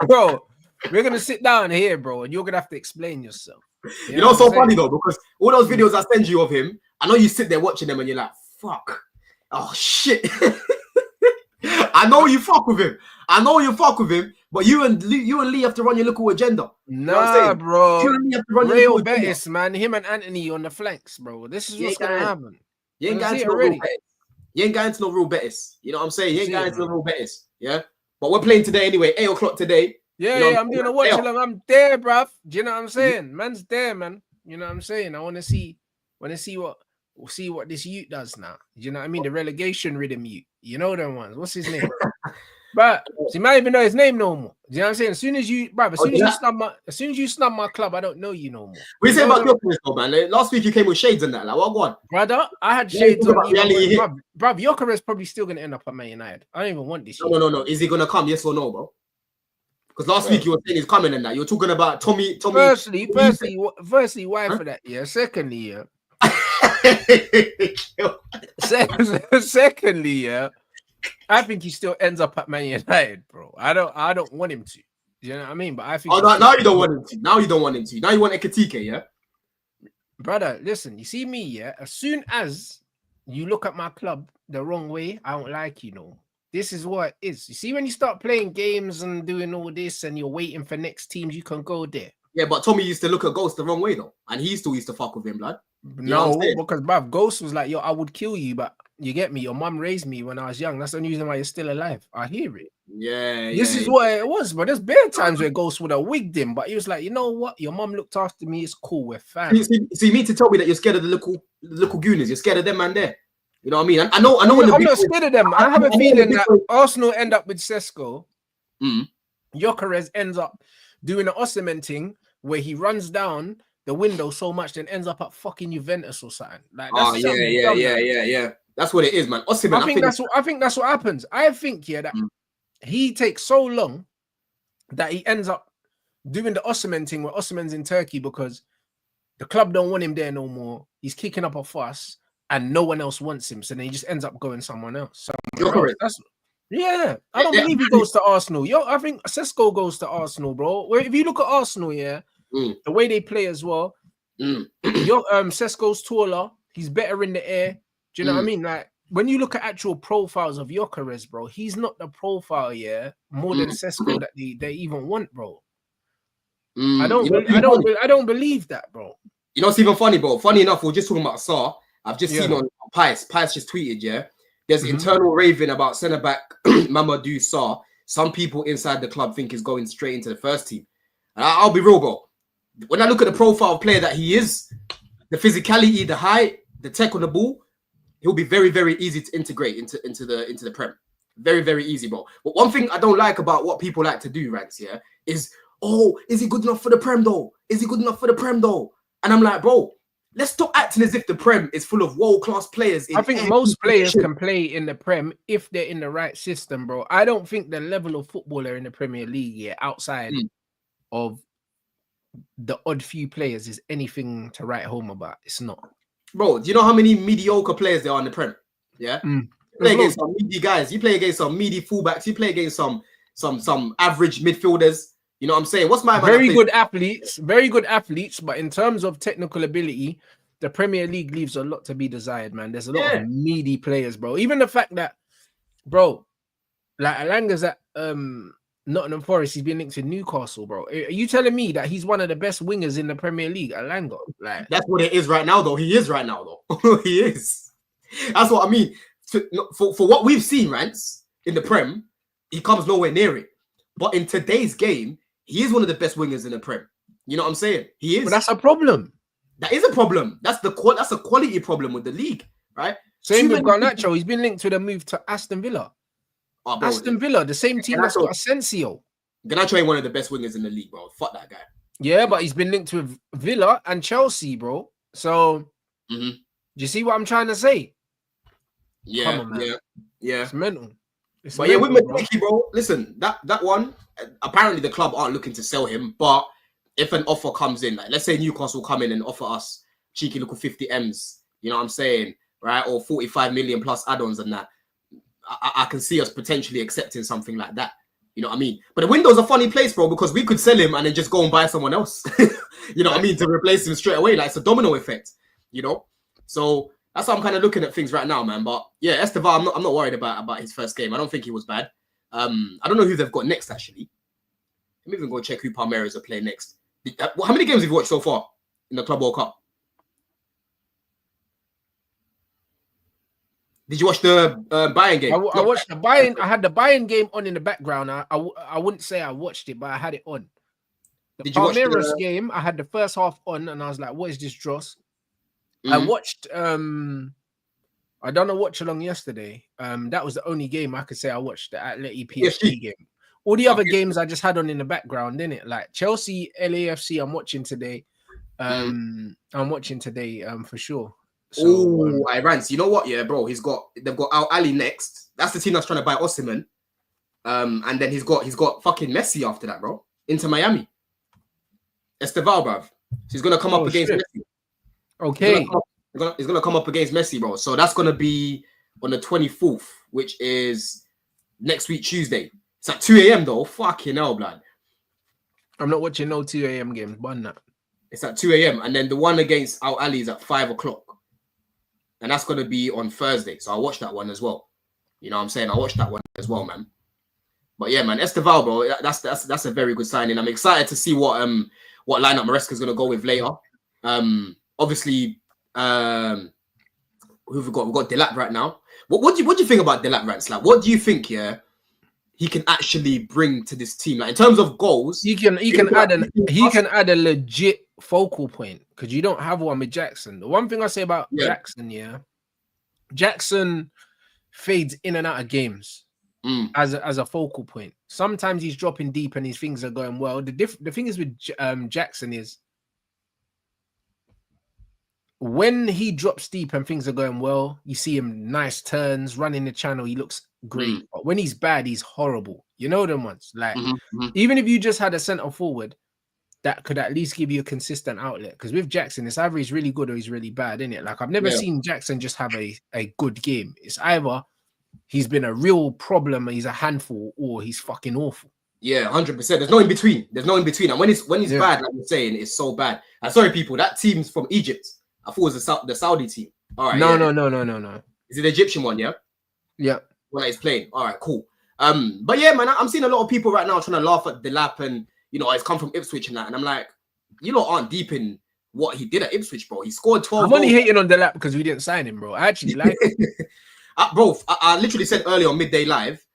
bro. We're gonna sit down here, bro, and you're gonna have to explain yourself. You know what's so funny though, because all those videos I send you of him, I know you sit there watching them and you're like, fuck, oh shit. I know you fuck with him. But you and Lee have to run your little agenda. Nah, bro. You and Lee have to run Real Betis, man. Him and Anthony on the flanks, bro. This is what's gonna happen. You ain't going to no real Betis. You ain't going to no real Betis. You know what I'm saying? You ain't going to no real Betis. Yeah. But we're playing today anyway. 8 o'clock today. Yeah, you know I'm doing a watch along. I'm there, bruv. Do you know what I'm saying? Man's there, man. You know what I'm saying? I want to see what this youth does now. You know what I mean? The relegation rhythm youth. You know them ones. What's his name? But he might even know his name no more. Do you know what I'm saying? As soon as you snub my club, I don't know you no more. We say about Gyökeres though, man. Last week you came with shades and that. Like, what one? Brother, I had shades on you. Bruv, Gyökeres probably still gonna end up at Man United. I don't even want this. No. Is he gonna come? Yes or no, bro? Because last week you were saying he's coming and that. You were talking about Tommy. Firstly, why for that? Yeah. Secondly, yeah. Secondly, yeah. I think he still ends up at Man United, bro. I don't want him to. You know what I mean? But I think now you don't want him to. Now you don't want him to. Now you want Ekitike, yeah? Brother, listen, you see me, yeah? As soon as you look at my club the wrong way, I don't like you, no. This is what it is. You see, when you start playing games and doing all this and you're waiting for next teams, you can go there. Yeah, but Tommy used to look at Ghost the wrong way, though. And he still used to fuck with him, blood. No, because, bruv, Ghost was like, yo, I would kill you, but you get me? Your mum raised me when I was young. That's the only reason why you're still alive. I hear it. Yeah. This is what it was, but there's bare times where Ghost would have wigged him, but he was like, you know what? Your mum looked after me. It's cool. We're fam. So you mean to tell me that you're scared of the little gooners? You're scared of them, man, there. You know what I mean? I know. I'm not scared of them. I have a feeling that Arsenal end up with Sesko. Gyökeres ends up doing an Osimhen thing where he runs down the window so much, then ends up at fucking Juventus or something. Like, that's yeah. That's what it is, man. Osimhen, I think that's what happens. I think that he takes so long that he ends up doing the Osimhen thing where Osimhen's in Turkey because the club don't want him there no more. He's kicking up a fuss and no one else wants him. So then he just ends up going somewhere else. You're correct. I don't believe he goes to Arsenal. I think Sesko goes to Arsenal, bro. Where if you look at Arsenal, the way they play as well, Sesko's taller, he's better in the air. Do you know what I mean? Like when you look at actual profiles of Gyökeres, bro, he's not the profile, more than Sesko that they even want, bro. I don't believe that, bro. You know, it's even funny, bro. Funny enough, we're just talking about Sarr. I've just seen on Pice. Pice just tweeted, there's internal raving about centre back Mamadou Sarr. Some people inside the club think he's going straight into the first team. And I'll be real, bro. When I look at the profile of player that he is, the physicality, the height, the tech on the ball, he'll be very, very easy to integrate into the Prem. Very, very easy, bro. But one thing I don't like about what people like to do, Rants, is, is he good enough for the Prem, though? Is he good enough for the Prem, though? And I'm like, bro, let's stop acting as if the Prem is full of world-class players. I think most players can play in the Prem if they're in the right system, bro. I don't think the level of footballer in the Premier League, outside of the odd few players is anything to write home about. It's not. Bro, do you know how many mediocre players there are in the Prem? Yeah? You play against some meaty guys. You play against some meaty fullbacks. You play against some average midfielders. You know what I'm saying? What's my very good athletes, but in terms of technical ability, the Premier League leaves a lot to be desired, man. There's a lot of meaty players, bro. Even the fact that, bro, like Alanga's at Nottingham Forest, he's been linked to Newcastle, bro. Are you telling me that he's one of the best wingers in the Premier League, Alanga? Like that's what it is right now, though. He is right now, though. He is. That's what I mean. For what we've seen, Rants, in the Prem, he comes nowhere near it. But in today's game, he is one of the best wingers in the Prem. You know what I'm saying? He is. But that's a problem. That is a problem. That's a quality problem with the league, right? Same with Garnacho. He's been linked to the move to Aston Villa. Oh, bro, Aston Villa, the same team that's got Asensio. Garnacho ain't one of the best wingers in the league, bro. Fuck that guy. Yeah, but he's been linked with Villa and Chelsea, bro. So, do you see what I'm trying to say? Yeah, come on, man. Yeah. It's mental. But with Ekitike, bro, listen, that one, apparently the club aren't looking to sell him, but if an offer comes in, like let's say Newcastle come in and offer us cheeky little 50 M's, you know what I'm saying, right? Or 45 million plus add-ons and that, I can see us potentially accepting something like that. You know what I mean? But the window's a funny place, bro, because we could sell him and then just go and buy someone else. You know what I mean? To replace him straight away. Like it's a domino effect, you know? So that's how I'm kind of looking at things right now, man. But yeah, Estevao, I'm not worried about his first game. I don't think he was bad. I don't know who they've got next, actually. Let me even go check who Palmeiras are playing next. How many games have you watched so far in the Club World Cup? Did you watch the Bayern game? I watched the Bayern. I had the Bayern game on in the background. I wouldn't say I watched it, but I had it on. The Palmeiras game, I had the first half on, and I was like, "What is this dross?" I watched. I done a watch along yesterday. That was the only game I could say I watched. The Atleti PSG game. All the other games I just had on in the background, innit? Like Chelsea, LAFC, I'm watching today. I'm watching today for sure. So, Rants, you know what? Yeah, bro, they've got Al Ali next. That's the team that's trying to buy Osimhen. And then he's got fucking Messi after that, bro. Into Miami. Estevao, bruv. So he's gonna come up against Messi. Okay. He's gonna come up against Messi, bro. So that's gonna be on the 24th, which is next week, Tuesday. It's at 2 a.m. though. Fucking hell, blood. I'm not watching no 2 a.m. games, but that. It's at 2 a.m. And then the one against Al Ali is at 5 o'clock. And that's going to be on Thursday. So I'll watch that one as well. You know what I'm saying? I'll watch that one as well, man. But yeah, man, Estevao, bro, that's a very good signing. I'm excited to see what lineup Maresca's going to go with later. Obviously, who have we got? We've got Delap right now. What do you think about Delap, Rants? Like, what do you think, he can actually bring to this team? Like, in terms of goals, he can add a legit focal point, because you don't have one with Jackson. The one thing I say about Jackson, Jackson fades in and out of games as a focal point. Sometimes he's dropping deep and his things are going well. The thing is with Jackson is when he drops deep and things are going well, you see him nice turns, running the channel. He looks great. But when he's bad, he's horrible. You know them ones. Like even if you just had a centre forward that could at least give you a consistent outlet. Because with Jackson, it's either he's really good or he's really bad, isn't it? Like I've never seen Jackson just have a good game. It's either he's been a real problem, he's a handful, or he's fucking awful. Yeah, 100%. There's no in between. There's no in between. And when he's bad, like you're saying, it's so bad. I'm sorry, people. That team's from Egypt. I thought it was the Saudi team. All right. No. Is it the Egyptian one? Yeah. Yeah. Well, he's playing. All right, cool. But yeah, man, I'm seeing a lot of people right now trying to laugh at the lap and it's come from Ipswich and that. And I'm like, you lot aren't deep in what he did at Ipswich, bro. He scored 12 I'm only hating on the lap because we didn't sign him, bro. I actually like him. Bro, I literally said earlier on Midday Live,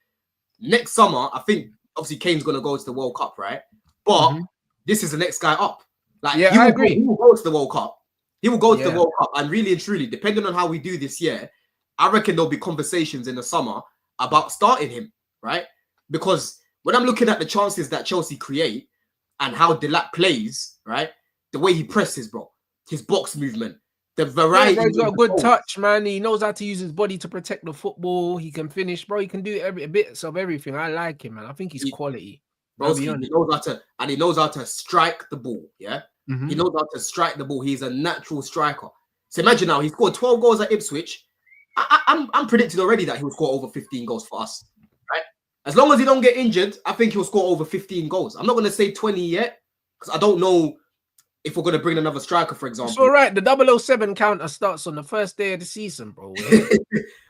next summer, I think obviously Kane's going to go to the World Cup, right? But this is the next guy up. Like, yeah, I agree. He will go to the World Cup. He will go to the World Cup. And really and truly, depending on how we do this year, I reckon there'll be conversations in the summer about starting him, right? Because when I'm looking at the chances that Chelsea create and how Delap plays, right? The way he presses, bro, his box movement, the variety. Yeah, he's got a good touch, man. He knows how to use his body to protect the football. He can finish, bro. He can do bits of everything. I like him, man. I think he's quality. Bro, he knows how to strike the ball. Yeah, he knows how to strike the ball. He's a natural striker. So imagine now he scored 12 goals at Ipswich. I'm predicting already that he'll score over 15 goals for us. Right? As long as he don't get injured, I think he'll score over 15 goals. I'm not going to say 20 yet because I don't know if we're going to bring another striker, for example. It's all right. The 007 counter starts on the first day of the season, bro.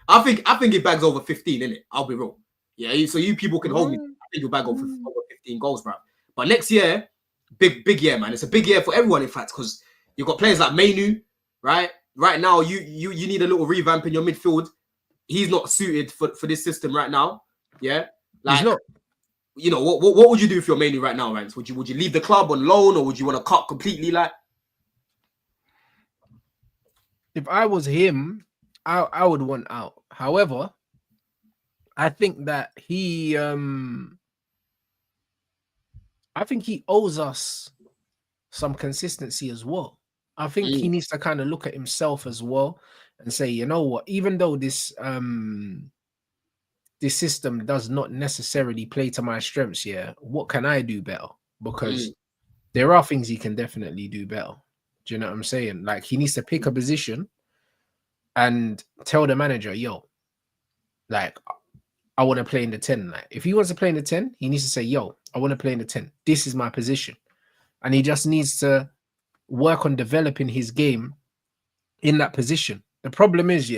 I think he bags over 15, innit? I'll be real. Yeah, so you people can hold me. I think he'll bag over 15 goals, bro. But next year, big year, man. It's a big year for everyone, in fact, because you've got players like Mainoo, right? Right now, you need a little revamp in your midfield. He's not suited for this system right now. Yeah, like, he's not. You know what would you do if you're Mainoo right now, Rants? Would you leave the club on loan or would you want to cut completely? Like, if I was him, I would want out. However, I think that he owes us some consistency as well. I think he needs to kind of look at himself as well and say, you know what, even though this system does not necessarily play to my strengths, what can I do better? Because there are things he can definitely do better. Do you know what I'm saying? Like, he needs to pick a position and tell the manager, yo, like, I want to play in the 10. Like, if he wants to play in the 10, he needs to say, yo, I want to play in the 10. This is my position. And he just needs to work on developing his game in that position. The problem is,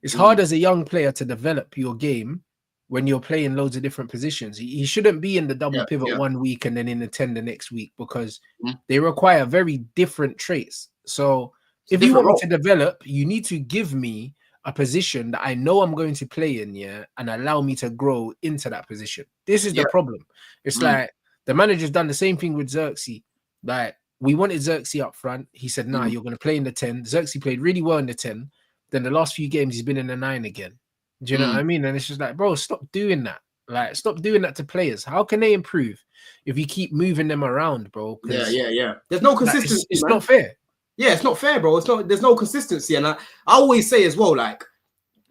it's hard as a young player to develop your game when you're playing loads of different positions. He shouldn't be in the double pivot 1 week and then in the 10 the next week, because they require very different traits. So if you want me to develop, you need to give me a position that I know I'm going to play in, and allow me to grow into that position. This is the problem. It's like the manager's done the same thing with Xerxes. Like, we wanted Xerxes up front. He said, nah, you're going to play in the 10. Xerxes played really well in the 10. Then the last few games, he's been in the 9 again. Do you know what I mean? And it's just like, bro, stop doing that. Like, stop doing that to players. How can they improve if you keep moving them around, bro? Yeah. There's no consistency. Like, it's not fair. Yeah, it's not fair, bro. There's no consistency. And I always say as well, like,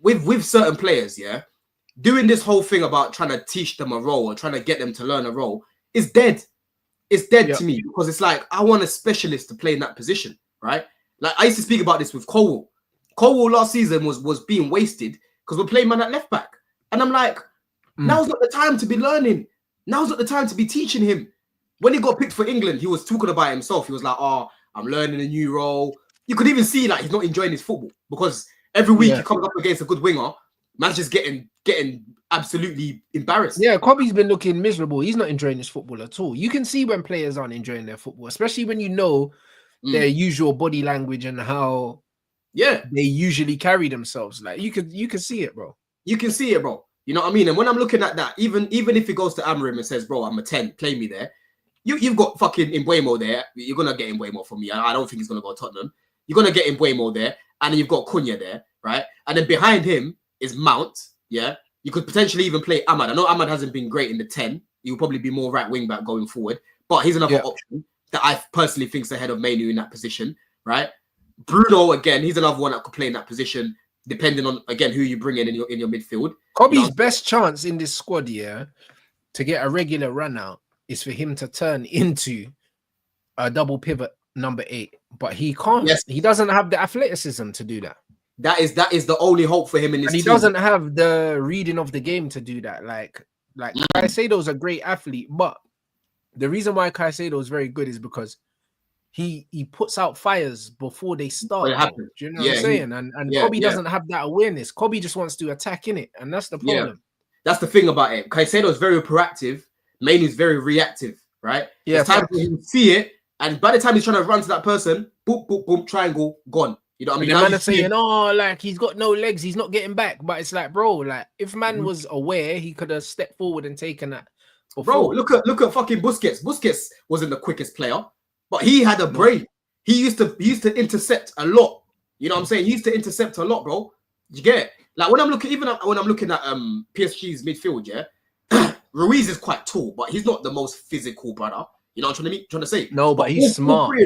with certain players, doing this whole thing about trying to teach them a role or trying to get them to learn a role is dead. It's dead to me, because it's like, I want a specialist to play in that position, right? Like, I used to speak about this with Colwell. Colwell last season was being wasted because we're playing man at left back. And I'm like, now's not the time to be learning. Now's not the time to be teaching him. When he got picked for England, he was talking about himself. He was like, oh, I'm learning a new role. You could even see, like, he's not enjoying his football, because every week he comes up against a good winger, man's just getting absolutely embarrassed. Yeah, Kobbie's been looking miserable. He's not enjoying his football at all. You can see when players aren't enjoying their football, especially when you know their usual body language and how they usually carry themselves. Like, you can see it, bro. You can see it, bro. You know what I mean? And when I'm looking at that, even if he goes to Amorim and says, bro, I'm a 10, play me there, you've got fucking Mbeumo there. You're gonna get Mbeumo from me. I don't think he's gonna go to Tottenham. You're gonna get Mbeumo there, and then you've got Cunha there, right? And then behind him is Mount. Yeah, you could potentially even play Ahmad. I know Ahmad hasn't been great in the 10. He'll probably be more right wing back going forward, but he's another option that I personally think is ahead of Mainoo in that position, right? Bruno, again, he's another one that could play in that position, depending on, again, who you bring in your midfield. Kobbie's best chance in this squad, to get a regular run out is for him to turn into a double pivot number 8. But he can't. Yes. He doesn't have the athleticism to do that. That is the only hope for him in this team. And he doesn't have the reading of the game to do that. Like Caicedo's a great athlete, but the reason why Caicedo is very good is because he puts out fires before they start. Do you know what I'm saying? And Kobbie doesn't have that awareness. Kobbie just wants to attack in it, and that's the problem. Yeah. That's the thing about it. Caicedo is very proactive. Mainoo is very reactive, right? Yeah. There's times when you see it, and by the time he's trying to run to that person, boom, boom, boom, triangle, gone. You know what I mean? The man are saying, like he's got no legs, he's not getting back. But it's like, bro, like if man was aware, he could have stepped forward and taken that. Before. Bro, look at fucking Busquets. Busquets wasn't the quickest player, but he had a brain. He used to intercept a lot. You know what I'm saying? He used to intercept a lot, bro. You get it? Like when I'm looking at PSG's midfield, Ruiz is quite tall, but he's not the most physical brother. You know what I'm trying to say? No, but he's smart.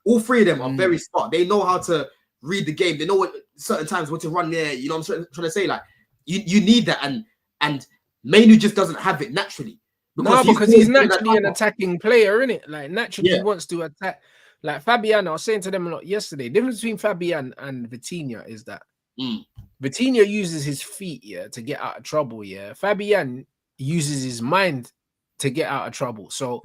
All three of them are very smart. They know how to read the game. They know what certain times when to run there. You know what I'm trying to say? Like you need that, and Mainoo just doesn't have it naturally. Because he's naturally an attacking player, isn't it? Like naturally he wants to attack. Like Fabian, I was saying to them a lot yesterday. The difference between Fabian and Vitinha is that Vitinha uses his feet, to get out of trouble. Fabian uses his mind to get out of trouble. So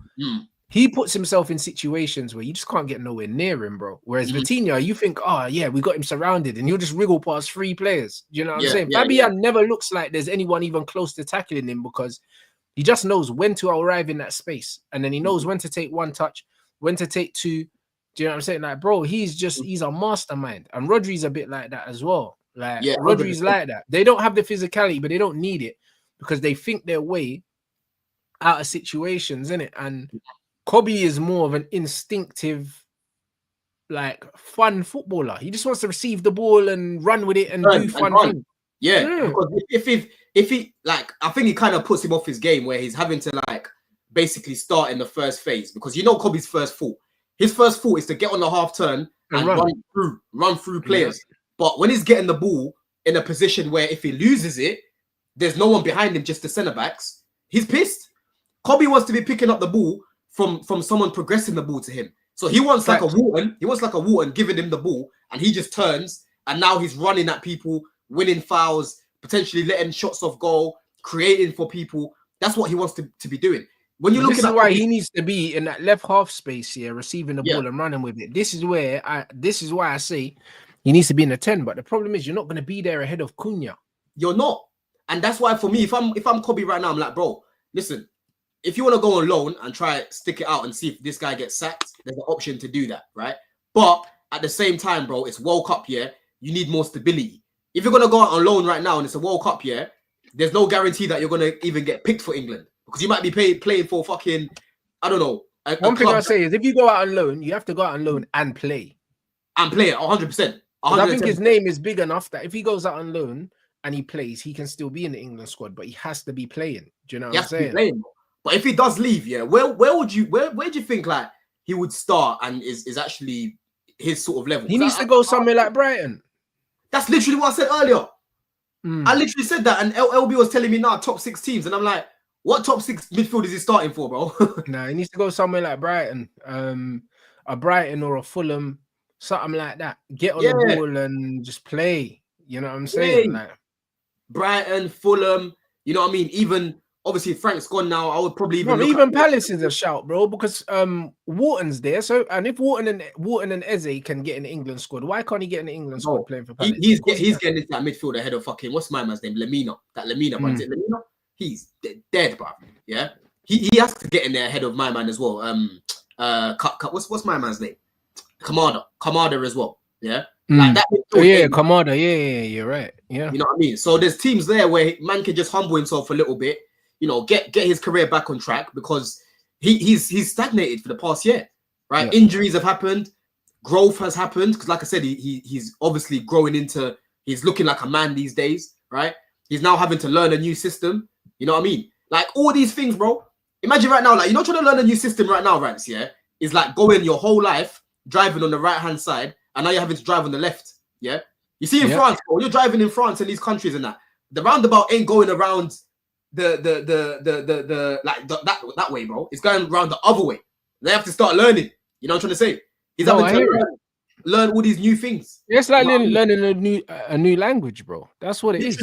he puts himself in situations where you just can't get nowhere near him, bro. Whereas Vitinha, you think, we got him surrounded, and he'll just wriggle past 3 players. You know what I'm saying? Fabian never looks like there's anyone even close to tackling him because he just knows when to arrive in that space, and then he knows when to take 1 touch, when to take 2. Do you know what I'm saying? Like, bro, he's a mastermind, and Rodri's a bit like that as well. Like, Rodri's like that. They don't have the physicality, but they don't need it because they think their way out of situations, innit? And Kobbie is more of an instinctive, like, fun footballer. He just wants to receive the ball and run with it and do fun things. Yeah, because if he like, I think it kind of puts him off his game where he's having to like basically start in the first phase, because Kobbie's first thought. His first thought is to get on the half turn and run through players. Yeah. But when he's getting the ball in a position where if he loses it, there's no one behind him, just the centre backs, he's pissed. Kobbie wants to be picking up the ball from someone progressing the ball to him. So he wants like a Wharton. He wants like a Wharton giving him the ball, and he just turns, and now he's running at people, winning fouls, potentially letting shots off goal, creating for people. That's what he wants to be doing. When you're looking at why he needs to be in that left half space here, receiving the ball and running with it. This is why I say he needs to be in the 10. But the problem is you're not going to be there ahead of Cunha. You're not. And that's why for me, if I'm Kobbie right now, I'm like, bro, listen, if you want to go on loan and try stick it out and see if this guy gets sacked, there's an option to do that, right? But at the same time, bro, it's World Cup year. You need more stability. If you're going to go out on loan right now and it's a World Cup year, there's no guarantee that you're going to even get picked for England, because you might be playing for fucking, I don't know. One thing I say is if you go out on loan, you have to go out on loan and play. And play it 100%. I think his name is big enough that if he goes out on loan and he plays, he can still be in the England squad, but he has to be playing. Do you know what I'm saying? Playing. But if he does leave, where do you think like he would start and is actually his sort of level? He needs to go somewhere like Brighton. That's literally what I said earlier. I literally said that, and LB was telling me now top 6 teams, and I'm like, what top 6 midfield is he starting for, bro? Nah, he needs to go somewhere like Brighton, a Brighton or a Fulham, something like that. Get on the ball and just play. You know what I'm saying? Like Brighton, Fulham. You know what I mean? Even obviously Frank's gone now. I would probably even Palace is a shout, bro, because Wharton's there. So, and if Wharton and Eze can get in the England squad, why can't he get in the England squad playing for Palace? He's getting into that midfield ahead of fucking, what's my man's name? Lemina. That Lemina, but is it Lemina? He's dead, bro. Yeah, he has to get in there ahead of my man as well. What's my man's name? Kamada as well. Yeah, like that. Kamada. Yeah, you're right. Yeah, you know what I mean. So there's teams there where man can just humble himself a little bit. You know, get his career back on track, because he's stagnated for the past year, right? Yeah. Injuries have happened, growth has happened, because like I said, he's obviously growing into, he's looking like a man these days, right? He's now having to learn a new system. You know what I mean? Like all these things, bro. Imagine right now, like you're not trying to learn a new system right now, Rants, yeah? It's like going your whole life driving on the right-hand side and now you're having to drive on the left. Yeah, you see in France, bro, you're driving in France and these countries and that the roundabout ain't going around that way, bro. It's going around the other way. They have to start learning. You know what I'm trying to say? He's having to learn all these new things. It's like learning a new language, bro. That's what it is,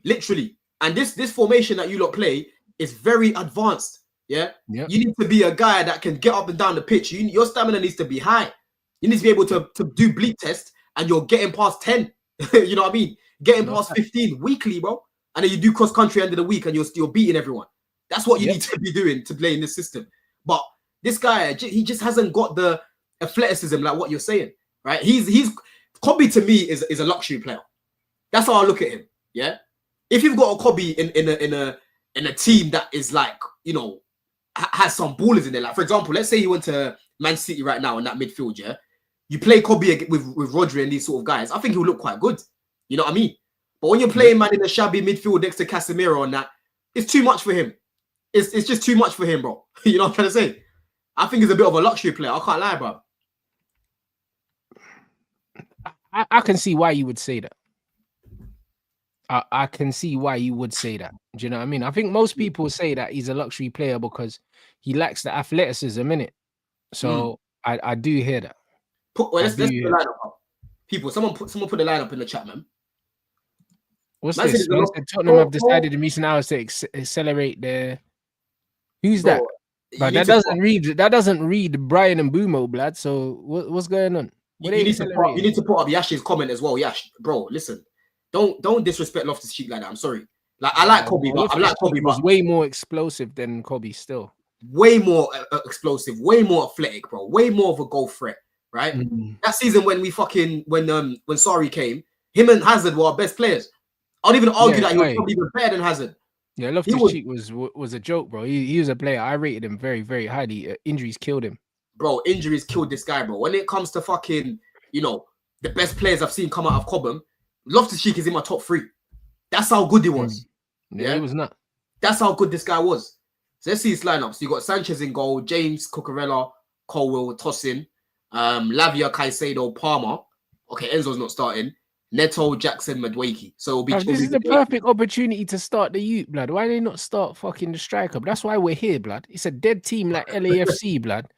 literally. And this formation that you lot play is very advanced. Yeah. You need to be a guy that can get up and down the pitch. Your stamina needs to be high. You need to be able to do bleep tests, and you're getting past 10. You know what I mean? Getting past 15 weekly, bro. And then you do cross country end of the week, and you're beating everyone. That's what you need to be doing to play in this system. But this guy, he just hasn't got the athleticism like what you're saying, right? He's Kobbie to me is a luxury player. That's how I look at him. Yeah. If you've got a Kobbie in a team that is like, you know, has some ballers in there. Like, for example, let's say he went to Man City right now in that midfield, yeah? You play Kobbie with Rodri and these sort of guys, I think he'll look quite good. You know what I mean? But when you're playing, man, in a shabby midfield next to Casemiro and that, it's too much for him. It's just too much for him, bro. You know what I'm trying to say? I think he's a bit of a luxury player. I can't lie, bro. I can see why you would say that. I can see why you would say that. Do you know what I mean? I think most people say that he's a luxury player because he lacks the athleticism in it. So I do hear that. Let's put the lineup up. People, someone put the lineup in the chat, man. What's this? Tottenham have decided in recent hours to accelerate their. Who's that? But that doesn't read Brian and Bumo, blood. So what's going on? You need to put up Yash's comment as well. Yash, bro, listen. Don't disrespect Loftus-Cheek like that. I'm sorry. Like I like Kobbie, but I like Kobbie, but way more explosive than Kobbie still. Way more explosive, way more athletic, bro. Way more of a goal threat, right? That season when when Sarri came, him and Hazard were our best players. I'd even argue that he was probably even better than Hazard. Yeah, Loftus-Cheek was a joke, bro. He was a player. I rated him very, very highly. Injuries killed him. Bro, injuries killed this guy, bro. When it comes to fucking, you know, the best players I've seen come out of Cobham, Loftus-Cheek is in my top 3. That's how good he was. Yeah, he was not. That's how good this guy was. So let's see his lineup. So you got Sanchez in goal, James, Cucurella, Colwell, Tosin, Lavia, Caicedo, Palmer. Okay, Enzo's not starting. Neto, Jackson, Madueke. So it'll be. This is the perfect opportunity to start the youth, blood. Why they not start fucking the striker? But that's why we're here, blood. It's a dead team like LAFC, blood.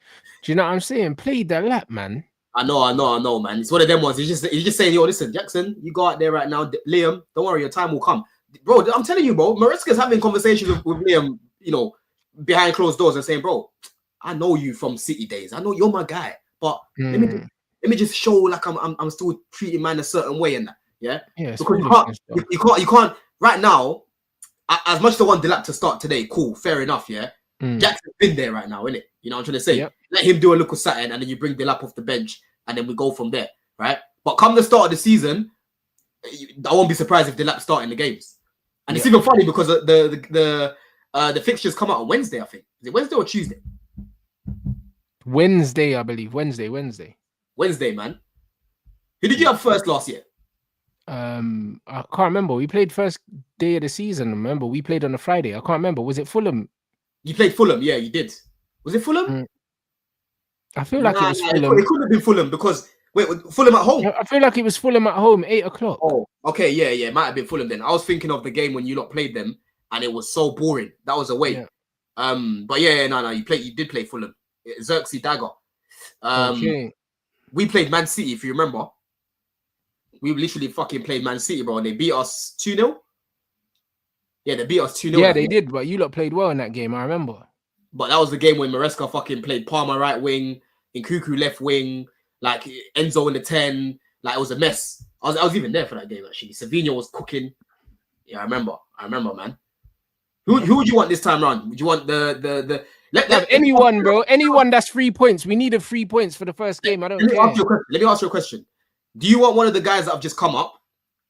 Do you know what I'm saying? Play the lap, man. I know, man. It's one of them ones. He's just saying, yo, listen, Jackson, you go out there right now. Liam, don't worry, your time will come. Bro, I'm telling you, bro, Maresca's having conversations with Liam, you know, behind closed doors and saying, bro, I know you from City days. I know you're my guy. But let me just show like I'm still treating man a certain way and that. Yeah? Because you can't right now, as much as I want Delap to start today, cool, fair enough, yeah. Jackson's been there right now, innit? You know what I'm trying to say? Yep. Let him do a little something and then you bring Delap off the bench and then we go from there, right? But come the start of the season, I won't be surprised if Delap starting the games. And it's even funny because the fixtures come out on Wednesday, I think. Is it Wednesday or Tuesday? Wednesday, I believe. Wednesday, man. Who did you have first last year? I can't remember. We played first day of the season. Remember, we played on a Friday. I can't remember. Was it Fulham? You played Fulham, yeah, you did. Was it Fulham? I feel like it was Fulham. It could have been Fulham because Fulham at home. I feel like it was Fulham at home, 8 o'clock. Oh, okay, yeah, it might have been Fulham then. I was thinking of the game when you lot played them, and it was so boring. That was away. Yeah. But no, you did play Fulham. Xerxes Dagger. Okay. We played Man City, if you remember. We literally fucking played Man City, bro. And they beat us 2-0. Yeah, they beat us 2-0. Yeah, they did, but you lot played well in that game, I remember. But that was the game when Maresca fucking played Palmer right wing, Nkuku left wing, like Enzo in the 10. Like, it was a mess. I was even there for that game, actually. Savinho was cooking. Yeah, I remember, man. Who would you want this time around? Would you want anyone, bro? Anyone that's 3 points. We needed 3 points for the first game. I don't care. Let me ask you a question. Do you want one of the guys that have just come up,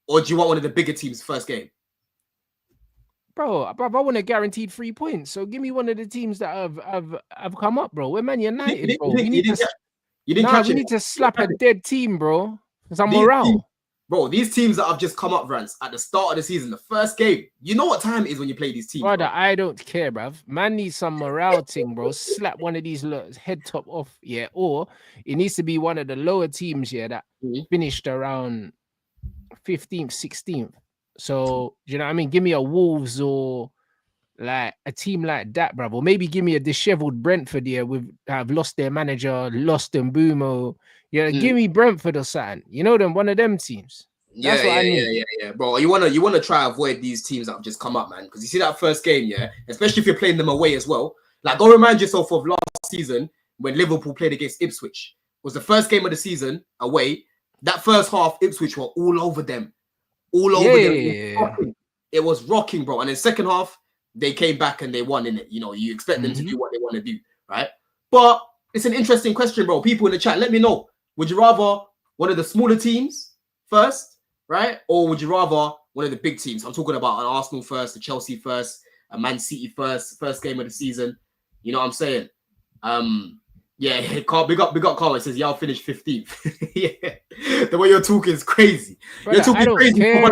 or do you want one of the bigger teams first game? Bro, I want a guaranteed 3 points. So give me one of the teams that have come up, bro. We're Man United, bro. We need to slap a dead team, bro. Some morale. bro, these teams that have just come up, Rants, at the start of the season, the first game, you know what time it is when you play these teams. Brother, bro. I don't care, bruv. Man needs some morale thing, bro. Slap one of these head top off, yeah. Or it needs to be one of the lower teams, yeah, that finished around 15th, 16th. So, you know what I mean? Give me a Wolves or like a team like that, bruv. Or maybe give me a disheveled Brentford here with have lost their manager, lost Mbumo. Yeah, give me Brentford or something. You know them, one of them teams. That's what I need. Yeah, bro. You wanna try avoid these teams that have just come up, man. Because you see that first game, yeah, especially if you're playing them away as well. Like, go remind yourself of last season when Liverpool played against Ipswich. It was the first game of the season away. That first half, Ipswich were all over them. All over them. Yeah. It was rocking, bro. And then second half, they came back and they won in it. You know, you expect them to do what they want to do, right? But it's an interesting question, bro. People in the chat, let me know. Would you rather one of the smaller teams first, right? Or would you rather one of the big teams? I'm talking about an Arsenal first, a Chelsea first, a Man City first game of the season. You know what I'm saying? Yeah, big up Carl. It says y'all finished 15th. Yeah, the way you're talking is crazy. Brother, you're talking I don't crazy care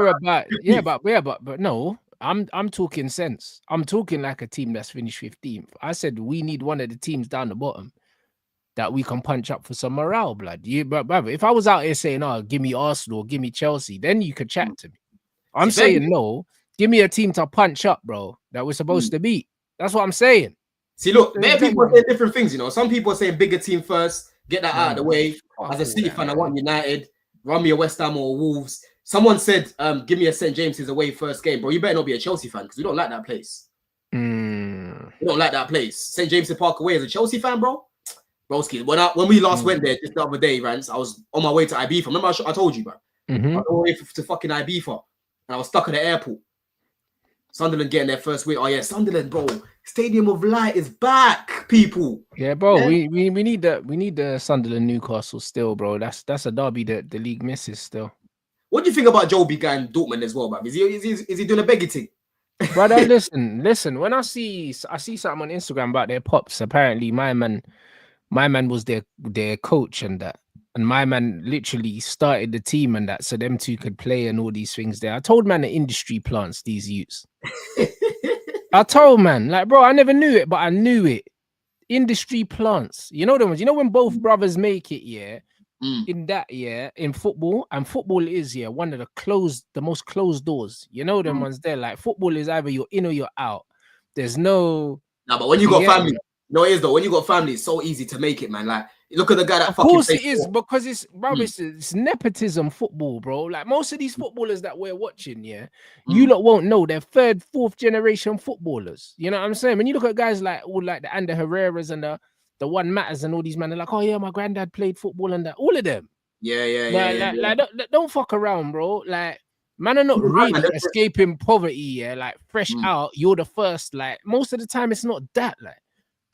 about but no, I'm talking sense. I'm talking like a team that's finished 15th. I said we need one of the teams down the bottom that we can punch up for some morale, blood. But if I was out here saying, "Oh, give me Arsenal, give me Chelsea," then you could chat to me. I'm saying no. Give me a team to punch up, bro. That we're supposed to beat. That's what I'm saying. See, look, there are people saying different things. You know, some people are saying bigger team first, get that out of the way. As a City fan, I want United. Run me a West Ham or Wolves. Someone said, "Give me a St. James's away first game, bro." You better not be a Chelsea fan because we don't like that place. We don't like that place. St. James's Park away as a Chelsea fan, bro. Broski, when we last went there just the other day, Rants, I was on my way to Ibiza. Remember I told you, bro? I was on my way to fucking Ibiza, and I was stuck at the airport. Sunderland getting their first win. Oh yeah, Sunderland, bro. Stadium of Light is back, people. Yeah, bro. Yeah. We need the Sunderland Newcastle still, bro. That's a derby that the league misses still. What do you think about Joby going Dortmund as well, man? Is he doing a begging thing? Brother, listen. When I see something on Instagram about their pops, apparently my man was their coach and that. And my man literally started the team and that, so them two could play and all these things there. I told man the industry plants these youths. I told man, like, bro, I never knew it, but I knew it. Industry plants. You know them ones. You know when both brothers make it, yeah, in that, yeah, in football, and football is, yeah, one of the most closed doors. You know them ones there. Like, football is either you're in or you're out. There's no. No, but when you got family, no, it is though. When you got family, it's so easy to make it, man. Like, look at the guy that. Of course it is, because it's, bro, it's nepotism football, bro. Like, most of these footballers that we're watching, yeah, you lot won't know they're third, fourth generation footballers. You know what I'm saying? When you look at guys like all like the Ander Herreras and the One Matters and all these men, are like, oh yeah, my granddad played football and that. All of them. Yeah. Like, don't fuck around, bro. Like, man are not really escaping poverty, yeah. Like, fresh out, you're the first. Like, most of the time, it's not that. Like,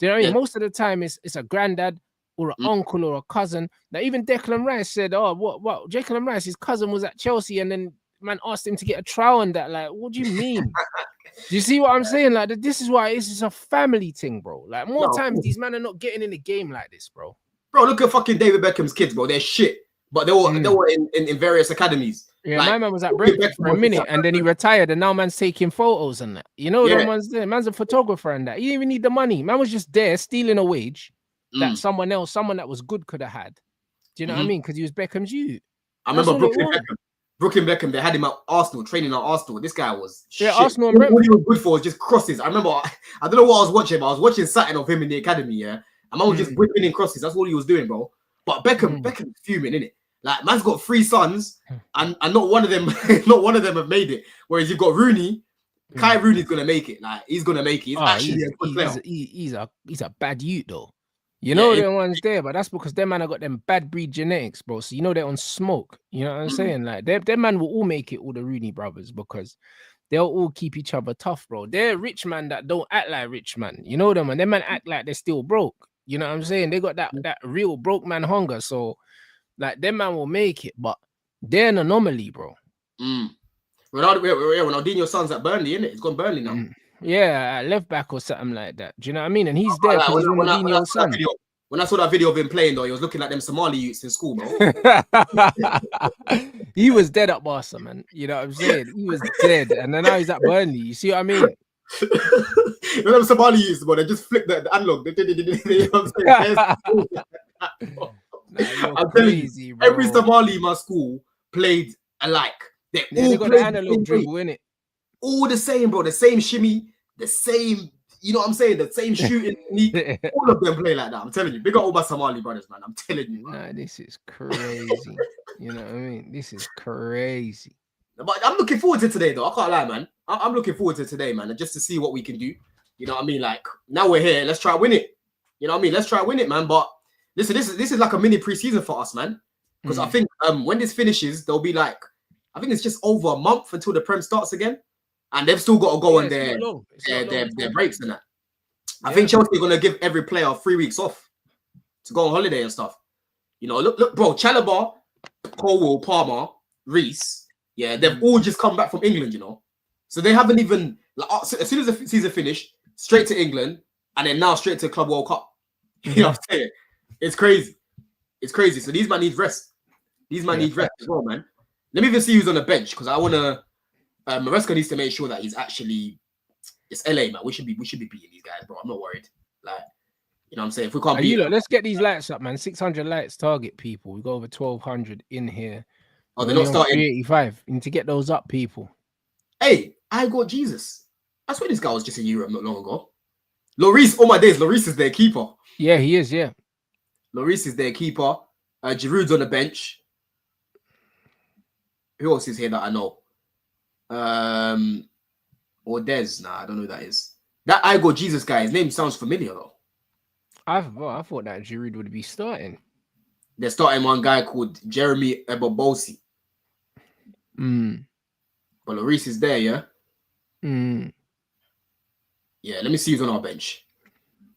do you know what I mean? Most of the time, it's a granddad or an uncle or a cousin. Now, even Declan Rice said, "Oh, what? Declan Rice, his cousin was at Chelsea, and then man asked him to get a trial and that." Like, what do you mean? Do you see what I'm saying? Like, this is why it's a family thing, bro. Like, more times these men are not getting in the game like this, bro. Bro, look at fucking David Beckham's kids, bro. They're shit, but they were in various academies. Yeah, like, my man was at Brentford for a minute, and then he retired, and now man's taking photos and that. You know, them ones there. Man's a photographer and that. You didn't even need the money. Man was just there stealing a wage that someone that was good could have had. Do you know what I mean? Because he was Beckham's youth. I remember Brooklyn Beckham. They had him at Arsenal, training at Arsenal. This guy was shit. Arsenal and Brentford. All he was good for was just crosses. I remember, I don't know what I was watching, but I was watching something of him in the academy, yeah? And man was just whipping in crosses. That's all he was doing, bro. But Beckham's fuming, innit? Like, man's got 3 sons, and not one of them, have made it. Whereas you've got Rooney, Kai Rooney's gonna make it. Like, he's gonna make it. He's actually a good player. He's a bad youth though. You know them ones there, but that's because them man have got them bad breed genetics, bro. So you know they're on smoke. You know what I'm saying? Like, them man will all make it, all the Rooney brothers, because they'll all keep each other tough, bro. They're rich man that don't act like rich man. You know them, and them man act like they're still broke. You know what I'm saying? They got that real broke man hunger. So, like, them man will make it, but they're an anomaly, bro. Ronaldinho's son's at Burnley, innit? He's gone Burnley now. Yeah, left back or something like that. Do you know what I mean? And he's there because he's Ronaldinho's son. when I saw that video of him playing, though, he was looking like them Somali youths in school, bro. He was dead at Barca, man. You know what I'm saying? He was dead, and then now he's at Burnley. You see what I mean? You know them Somali youths, but they just flipped the analog. You know what I'm saying? I'm telling you, bro. Every Somali in my school played alike. They got the analog dribble, innit? All the same, bro. The same shimmy, the same, you know what I'm saying? The same shooting technique. All of them play like that. I'm telling you. Big up all my Somali brothers, man. I'm telling you. Nah, this is crazy. You know what I mean? This is crazy. But I'm looking forward to today, though. I can't lie, man. I'm looking forward to today, man. Just to see what we can do. You know what I mean? Like, now we're here. Let's try to win it. You know what I mean? Let's try to win it, man. But listen, this is like a mini preseason for us, man. Because I think when this finishes, there'll be like, I think it's just over a month until the Prem starts again. And they've still got to go on their breaks and that. I think Chelsea are going to give every player 3 weeks off to go on holiday and stuff. You know, look, bro, Chalobah, Colwell, Palmer, Reece, they've all just come back from England, you know. So they haven't even, like, as soon as the season finished, straight to England, and then now straight to Club World Cup. You know what I'm saying? It's crazy. It's crazy. So these man need rest. These man need rest as well, man. Let me even see who's on the bench, because I want to, Maresca needs to make sure that he's actually, it's LA, man. We should be beating these guys, bro. I'm not worried. Like, you know what I'm saying? If we can't beat them, let's get these lights up, man. 600 lights target, people. We got over 1,200 in here. Oh, they're not starting. 385. You need to get those up, people. Hey, I got Jesus. That's why this guy was just in Europe not long ago. Lloris, all my days, Lloris is their keeper. Yeah, he is, yeah. Lloris is their keeper. Giroud's on the bench. Who else is here that I know? Or Des. Nah, I don't know who that is. That I got Jesus guy, his name sounds familiar, though. I thought that Giroud would be starting. They're starting one guy called Jeremy Ebobosi. But Lloris is there, yeah? Yeah, let me see who's on our bench.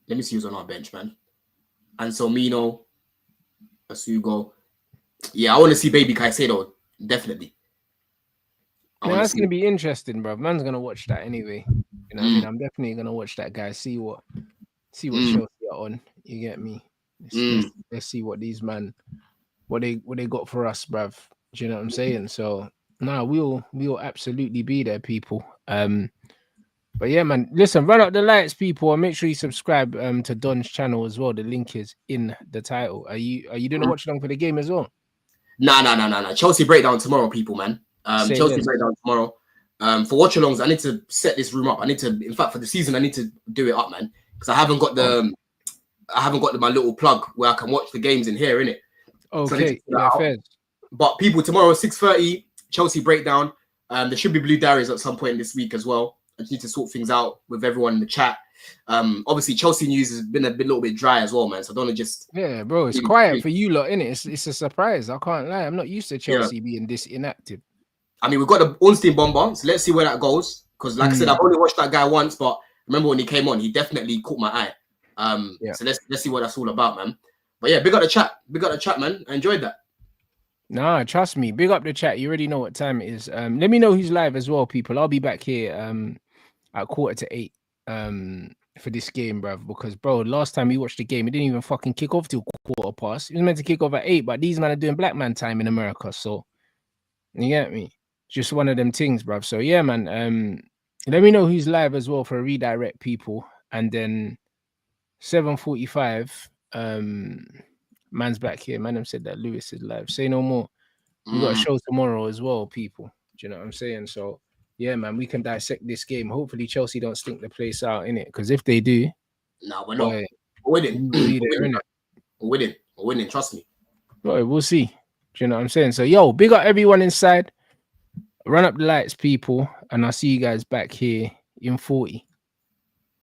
Let me see who's on our bench, man. Anselmino, Asugo. Yeah, I want to see Baby Caicedo, definitely. That's going to be interesting, bro. Man's going to watch that anyway. You know what I mean? I'm definitely going to watch that guy, see what Chelsea are on. You get me? Let's see what these man, what they got for us, bruv. Do you know what I'm saying? So, we'll absolutely be there, people. But yeah, man, listen, run up the lights, people, and make sure you subscribe to Don's channel as well. The link is in the title. Are you doing a watch along for the game as well? Nah. Chelsea breakdown tomorrow, people, man. Chelsea breakdown tomorrow. For watch alongs, I need to set this room up. In fact, for the season, I need to do it up, man, because I haven't got my little plug where I can watch the games in here, innit? Okay, so but people, tomorrow 6:30, Chelsea breakdown. There should be blue diaries at some point this week as well. I just need to sort things out with everyone in the chat. Obviously, Chelsea news has been a little bit dry as well, man. So I don't want to just... Yeah, bro, it's quiet for you lot, innit? It's a surprise. I can't lie. I'm not used to Chelsea being this inactive. I mean, we've got the Ornstein bomber, so let's see where that goes. Because like I said, I've only watched that guy once, but I remember when he came on, he definitely caught my eye. So let's see what that's all about, man. But yeah, big up the chat. Big up the chat, man. I enjoyed that. Nah, trust me. Big up the chat. You already know what time it is. Let me know who's live as well, people. I'll be back here at 7:45 for this game, bruv. Because, bro, last time we watched the game, it didn't even fucking kick off till 7:15. It was meant to kick off at 8, but these men are doing black man time in America. So, you get me? Just one of them things, bruv. So, yeah, man. Let me know who's live as well for a redirect, people. And then 7:45, man's back here. Man, said that Lewis is live. Say no more. We got a show tomorrow as well, people. Do you know what I'm saying? So, yeah, man, we can dissect this game. Hopefully, Chelsea don't stink the place out, innit? Because if they do... No, we're not. We're winning. We're winning, trust me. Boy, we'll see. Do you know what I'm saying? So, yo, big up everyone inside. Run up the lights, people. And I'll see you guys back here in 40.